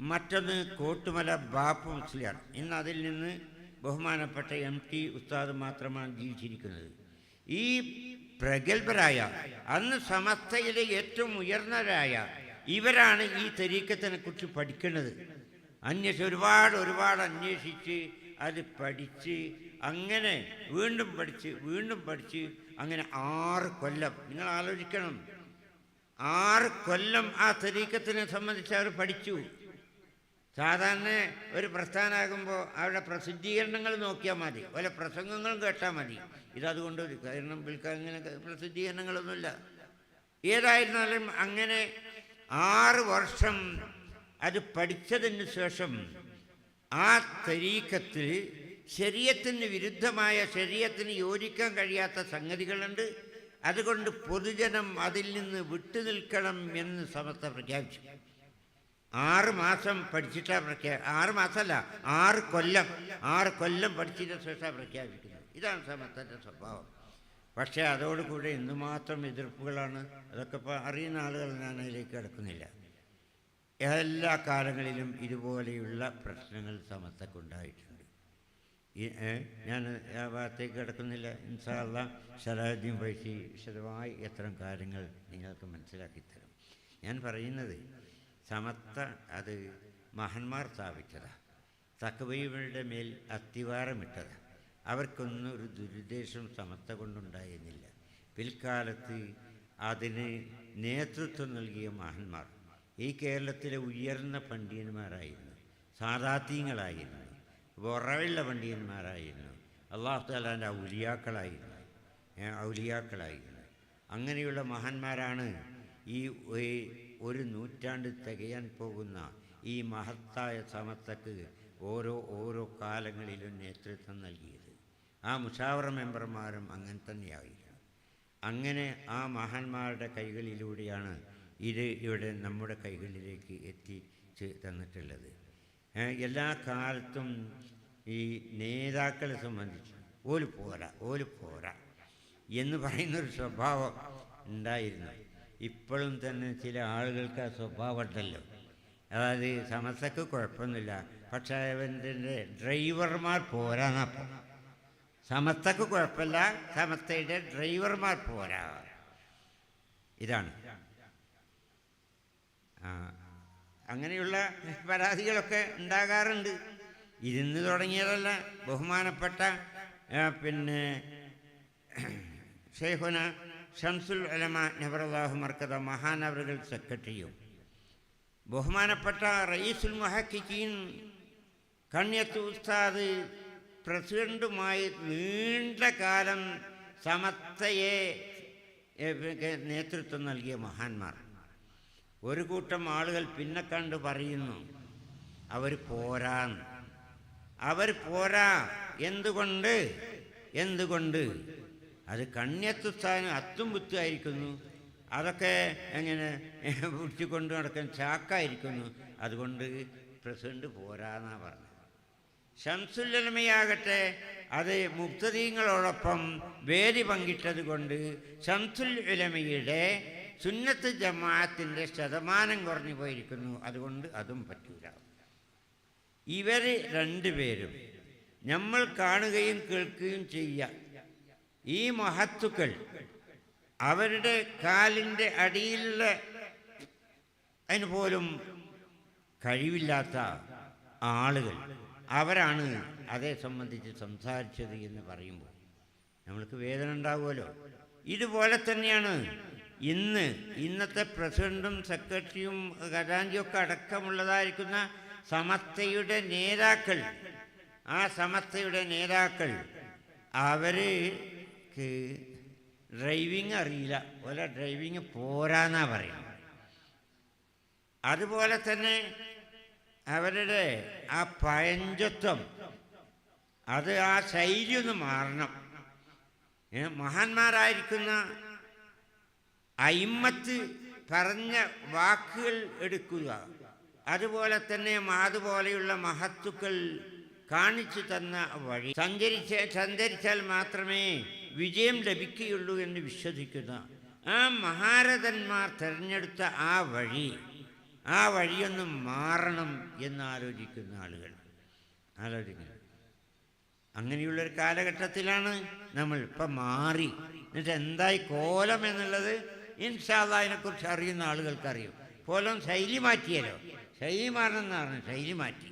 മറ്റൊന്ന് കോട്ടുമല ബാപ്പു മുസ്ലിയാർ. ഇന്ന് അതിൽ നിന്ന് ബഹുമാനപ്പെട്ട MT ഉസ്താദ് മാത്രമാണ് ജീവിച്ചിരിക്കുന്നത്. ഈ പ്രഗത്ഭരായ, അന്ന് സമസ്തയിലെ ഏറ്റവും ഉയർന്നവരായ ഇവരാണ് ഈ തരീഖത്തിനെ കുറിച്ച് പഠിക്കുന്നത്. ഒരുപാട് അന്വേഷിച്ച് അത് പഠിച്ച് അങ്ങനെ വീണ്ടും പഠിച്ച് അങ്ങനെ 6 കൊല്ലം, നിങ്ങൾ ആലോചിക്കണം, 6 കൊല്ലം ആ തരീഖത്തിനെ സംബന്ധിച്ച് അവർ പഠിച്ചു. സാധാരണ ഒരു പ്രസ്ഥാനമാകുമ്പോൾ അവരുടെ പ്രസിദ്ധീകരണങ്ങൾ നോക്കിയാൽ മതി, വല്ല പ്രസംഗങ്ങളും കേട്ടാൽ മതി. ഇതതുകൊണ്ട് കാരണം വിൽക്കാൻ ഇങ്ങനെ പ്രസിദ്ധീകരണങ്ങളൊന്നുമില്ല. ഏതായിരുന്നാലും അങ്ങനെ 6 വർഷം അത് പഠിച്ചതിന് ശേഷം ആ തരീഖത്തിൽ ശരീഅത്തിന് വിരുദ്ധമായ, ശരീഅത്തിന് യോജിക്കാൻ കഴിയാത്ത സംഗതികളുണ്ട്, അതുകൊണ്ട് പൊതുജനം അതിൽ നിന്ന് വിട്ടുനിൽക്കണം എന്ന് സമസ്ത പ്രഖ്യാപിച്ചു. 6 മാസം പഠിച്ചിട്ടാ 6 മാസമല്ല 6 കൊല്ലം പഠിച്ചതിന് ശേഷം പ്രഖ്യാപിക്കുന്നത്. ഇതാണ് സമസ്തൻ്റെ സ്വഭാവം. പക്ഷേ അതോടുകൂടെ എന്തുമാത്രം എതിർപ്പുകളാണ്, അതൊക്കെ ഇപ്പോൾ അറിയുന്ന ആളുകൾ, ഞാൻ അതിലേക്ക് കിടക്കുന്നില്ല. എല്ലാ കാലങ്ങളിലും ഇതുപോലെയുള്ള പ്രശ്നങ്ങൾ സമസ്തക്കുണ്ടായിട്ടുണ്ട്. ഞാൻ ആ ഭാഗത്തേക്ക് കിടക്കുന്നില്ല. ഇൻഷാ അല്ലാഹ് സലാഹുദ്ദീൻ ഫൈസി വിശദമായി എത്രയും കാര്യങ്ങൾ നിങ്ങൾക്ക് മനസ്സിലാക്കിത്തരും. ഞാൻ പറയുന്നത് സമസ്ത അത് മഹാന്മാർ സ്ഥാപിച്ചതാണ്, തഖ്വയുടെ മേൽ അത്തിവാരമിട്ടതാണ്. അവർക്കൊന്നും ഒരു ദുരുദ്ദേശം സമസ്ത കൊണ്ടുണ്ടായിരുന്നില്ല. പിൽക്കാലത്ത് അതിന് നേതൃത്വം നൽകിയ മഹാന്മാർ ഈ കേരളത്തിലെ ഉയർന്ന പണ്ഡിതന്മാരായിരുന്നു, സാദാത്യങ്ങളായിരുന്നു, ഉറവുള്ള പണ്ഡിതന്മാരായിരുന്നു, അല്ലാഹു തആലാൻ്റെ ഔലിയാക്കളായിരുന്നു. അങ്ങനെയുള്ള മഹാന്മാരാണ് ഈ ഒരു നൂറ്റാണ്ട് തികയാൻ പോകുന്ന ഈ മഹത്തായ സമസ്തക്ക് ഓരോ കാലങ്ങളിലും നേതൃത്വം നൽകിയത്. ആ മുഷാവറ മെമ്പർമാരും അങ്ങനെ തന്നെയായിരിക്കും. അങ്ങനെ ആ മഹാന്മാരുടെ കൈകളിലൂടെയാണ് ഇത് ഇവിടെ നമ്മുടെ കൈകളിലേക്ക് എത്തിച്ച് തന്നിട്ടുള്ളത്. എല്ലാ കാലത്തും ഈ നേതാക്കളെ സംബന്ധിച്ച് ഓല് പോരാ എന്ന് പറയുന്നൊരു സ്വഭാവം ഉണ്ടായിരുന്നു. ഇപ്പോഴും തന്നെ ചില ആളുകൾക്ക് ആ സ്വഭാവം ഉണ്ടല്ലോ. അതായത് സമസ്തക്ക് കുഴപ്പമൊന്നുമില്ല, പക്ഷേ അവൻ്റെ ഡ്രൈവർമാർ പോരാന്നപ്പോൾ. സമസ്തക്ക് കുഴപ്പമില്ല, സമസ്തയുടെ ഡ്രൈവർമാർ പോരാ. ഇതാണ് അങ്ങനെയുള്ള പരാതികളൊക്കെ ഉണ്ടാകാറുണ്ട്. ഇരുന്ന് തുടങ്ങിയതല്ല. ബഹുമാനപ്പെട്ട ഷെയ്ഖുന ഷംസുൽ ഉലമ നബറല്ലാഹു മർക്കദ മഹാനവറുകൾ സെക്രട്ടറിയും ബഹുമാനപ്പെട്ട റയീസുൽ മുഹഖിഖീൻ കണ്യത്ത് ഉസ്താദ് പ്രസിഡന്റുമായി നീണ്ട കാലം സമസ്തയെ നേതൃത്വം നൽകിയ മഹാന്മാർ. ഒരു കൂട്ടം ആളുകൾ പിന്നെ കണ്ട് പറയുന്നു അവർ പോരാ. എന്തുകൊണ്ട് അത് കണ്യത്തുസ്ഥാനം അത്തും പുത്തായിരിക്കുന്നു, അതൊക്കെ എങ്ങനെ പിടിച്ചുകൊണ്ട് നടക്കാൻ ചാക്കായിരിക്കുന്നു, അതുകൊണ്ട് പ്രസിഡന്റ് പോരാന്നാ പറഞ്ഞത്. ശംസുൽ ഉലമയാകട്ടെ അത് മുബ്തദീങ്ങളോടൊപ്പം വേദി പങ്കിട്ടത് കൊണ്ട് ശംസുൽ ഉലമയുടെ സുന്നത്ത് ജമാഅത്തിൻ്റെ ശതമാനം കുറഞ്ഞു പോയിരിക്കുന്നു, അതുകൊണ്ട് അതും പറ്റൂല. ഇവർ രണ്ടുപേരും നമ്മൾ കാണുകയും കേൾക്കുകയും ചെയ്യുക. ഈ മഹത്തുക്കൾ അവരുടെ കാലിൻ്റെ അടിയിലുള്ള അതിന് പോലും കഴിവില്ലാത്ത ആളുകൾ അവരാണ് അതേ സംബന്ധിച്ച് സംസാരിച്ചത് എന്ന് പറയുമ്പോൾ നമ്മൾക്ക് വേദന ഉണ്ടാകുമല്ലോ. ഇതുപോലെ തന്നെയാണ് ഇന്നത്തെ പ്രസിഡന്റും സെക്രട്ടറിയും ഖജാൻജിയൊക്കെ അടക്കമുള്ളതായിരിക്കുന്ന സമസ്തയുടെ നേതാക്കൾ. ആ സമസ്തയുടെ നേതാക്കൾ അവർക്ക് ഡ്രൈവിങ് അറിയില്ല, ഓലെ ഡ്രൈവിങ് പോരാന്നാ പറയുന്നത്. അതുപോലെ തന്നെ അവരുടെ ആ പഴഞ്ചത്വം, അത് ആ ശൈലി ഒന്ന് മാറണം. മഹാന്മാരായിരിക്കുന്ന അയിമ്മത്ത് പറഞ്ഞ വാക്കുകൾ എടുക്കുക, അതുപോലെ തന്നെ അതുപോലെയുള്ള മഹത്തുക്കൾ കാണിച്ചു തന്ന വഴി സഞ്ചരിച്ചാൽ മാത്രമേ വിജയം ലഭിക്കുകയുള്ളൂ എന്ന് വിശ്വസിക്കുന്ന ആ മഹാരഥന്മാർ തിരഞ്ഞെടുത്ത ആ വഴിയൊന്നും മാറണം എന്നാലോചിക്കുന്ന ആളുകൾ ആലോചിക്കുന്നു. അങ്ങനെയുള്ളൊരു കാലഘട്ടത്തിലാണ് നമ്മൾ ഇപ്പം മാറി. എന്നിട്ട് എന്തായി കോലം എന്നുള്ളത് ഇൻഷാ അല്ലാഹ് അതിനെക്കുറിച്ച് അറിയുന്ന ആളുകൾക്കറിയും. കോലം ശൈലി മാറ്റിയല്ലോ, ശൈലി മാറണമെന്നാണ്, ശൈലി മാറ്റി.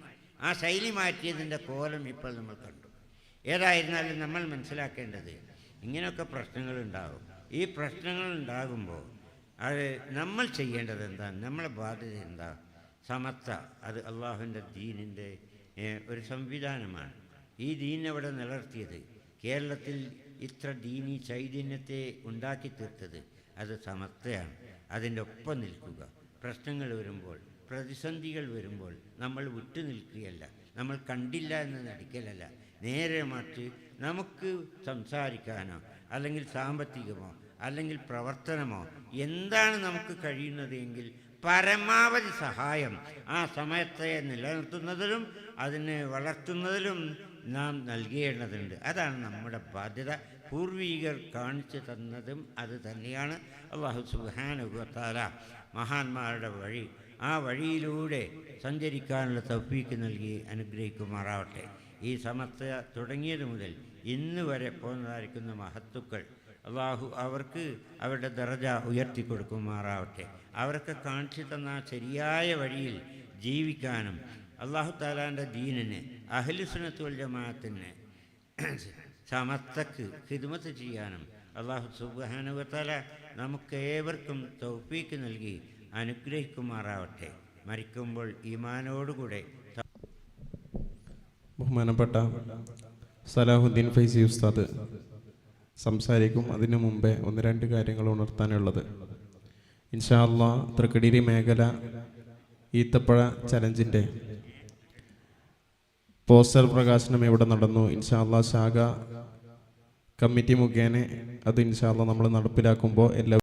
ആ ശൈലി മാറ്റിയതിൻ്റെ കോലം ഇപ്പോൾ നമ്മൾ കണ്ടു. ഏതായിരുന്നാലും നമ്മൾ മനസ്സിലാക്കേണ്ടത് ഇങ്ങനെയൊക്കെ പ്രശ്നങ്ങളുണ്ടാകും. ഈ പ്രശ്നങ്ങളുണ്ടാകുമ്പോൾ അത് നമ്മൾ ചെയ്യേണ്ടത് എന്താ, നമ്മളെ ബാധ്യത എന്താ? സമസ്ത അത് അള്ളാഹുവിൻ്റെ ദീനിൻ്റെ ഒരു സംവിധാനമാണ്. ഈ ദീൻ അവിടെ നിലനിർത്തിയത്, കേരളത്തിൽ ഇത്ര ദീനി ചൈതന്യത്തെ ഉണ്ടാക്കി തീർത്തത് അത് സമസ്തയാണ്. അതിൻ്റെ ഒപ്പം നിൽക്കുക. പ്രശ്നങ്ങൾ വരുമ്പോൾ, പ്രതിസന്ധികൾ വരുമ്പോൾ നമ്മൾ വിട്ടു നിൽക്കുകയല്ല, നമ്മൾ കണ്ടില്ല എന്ന് നടിക്കലല്ല. നേരെ മറിച്ച് നമുക്ക് സംസാരിക്കാനോ അല്ലെങ്കിൽ സാമ്പത്തികമോ അല്ലെങ്കിൽ പ്രവർത്തനമോ എന്താണ് നമുക്ക് കഴിയുന്നത് എങ്കിൽ പരമാവധി സഹായം ആ സമയത്തെ നിലനിർത്തുന്നതിലും അതിനെ വളർത്തുന്നതിലും നാം നൽകേണ്ടതുണ്ട്. അതാണ് നമ്മുടെ ബാധ്യത. പൂർവികർ കാണിച്ചു തന്നതും അത് തന്നെയാണ്. അല്ലാഹു സുബ്ഹാനഹു വ തആല മഹാന്മാരുടെ വഴി, ആ വഴിയിലൂടെ സഞ്ചരിക്കാനുള്ള തൗഫീക്ക് നൽകി അനുഗ്രഹിക്കുമാറാവട്ടെ. ഈ സമസ്ത തുടങ്ങിയത് മുതൽ ഇന്ന് വരെ പോന്നതായിരിക്കുന്ന മഹത്തുക്കൾ അള്ളാഹു അവർക്ക് അവരുടെ ദറജ ഉയർത്തി കൊടുക്കുമാറാവട്ടെ. അവർക്ക് കാണിച്ചു തന്ന ശരിയായ വഴിയിൽ ജീവിക്കാനും അള്ളാഹു താലാൻ്റെ ദീനിന് അഹ്ലുസുന്നത്ത് വൽ ജമാഅത്തിന് സമസ്തക്ക് ഖിദ്മത്ത് ചെയ്യാനും അള്ളാഹു സുബ്ഹാനഹു വ തആല നമുക്കേവർക്കും തൗഫീക്ക് നൽകി അനുഗ്രഹിക്കുമാറാവട്ടെ. മരിക്കുമ്പോൾ ഈമാനോടുകൂടെ. ബഹുമാനപ്പെട്ട സലാഹുദ്ദീൻ ഫൈസി ഉസ്താദ് സംസാരിക്കും. അതിനു മുമ്പേ ഒന്ന് രണ്ട് കാര്യങ്ങൾ ഉണർത്താനുള്ളത്. ഇൻഷാ അല്ലാഹ് തൃക്കടിരി മേഖല ഈത്തപ്പഴ ചലഞ്ചിൻ്റെ പോസ്റ്റർ പ്രകാശനം ഇവിടെ നടന്നു. ഇൻഷാ അല്ലാഹ് ശാഖ കമ്മിറ്റി മുഖേന അത് ഇൻഷാ അല്ലാഹ് നമ്മൾ നടപ്പിലാക്കുമ്പോൾ എല്ലാ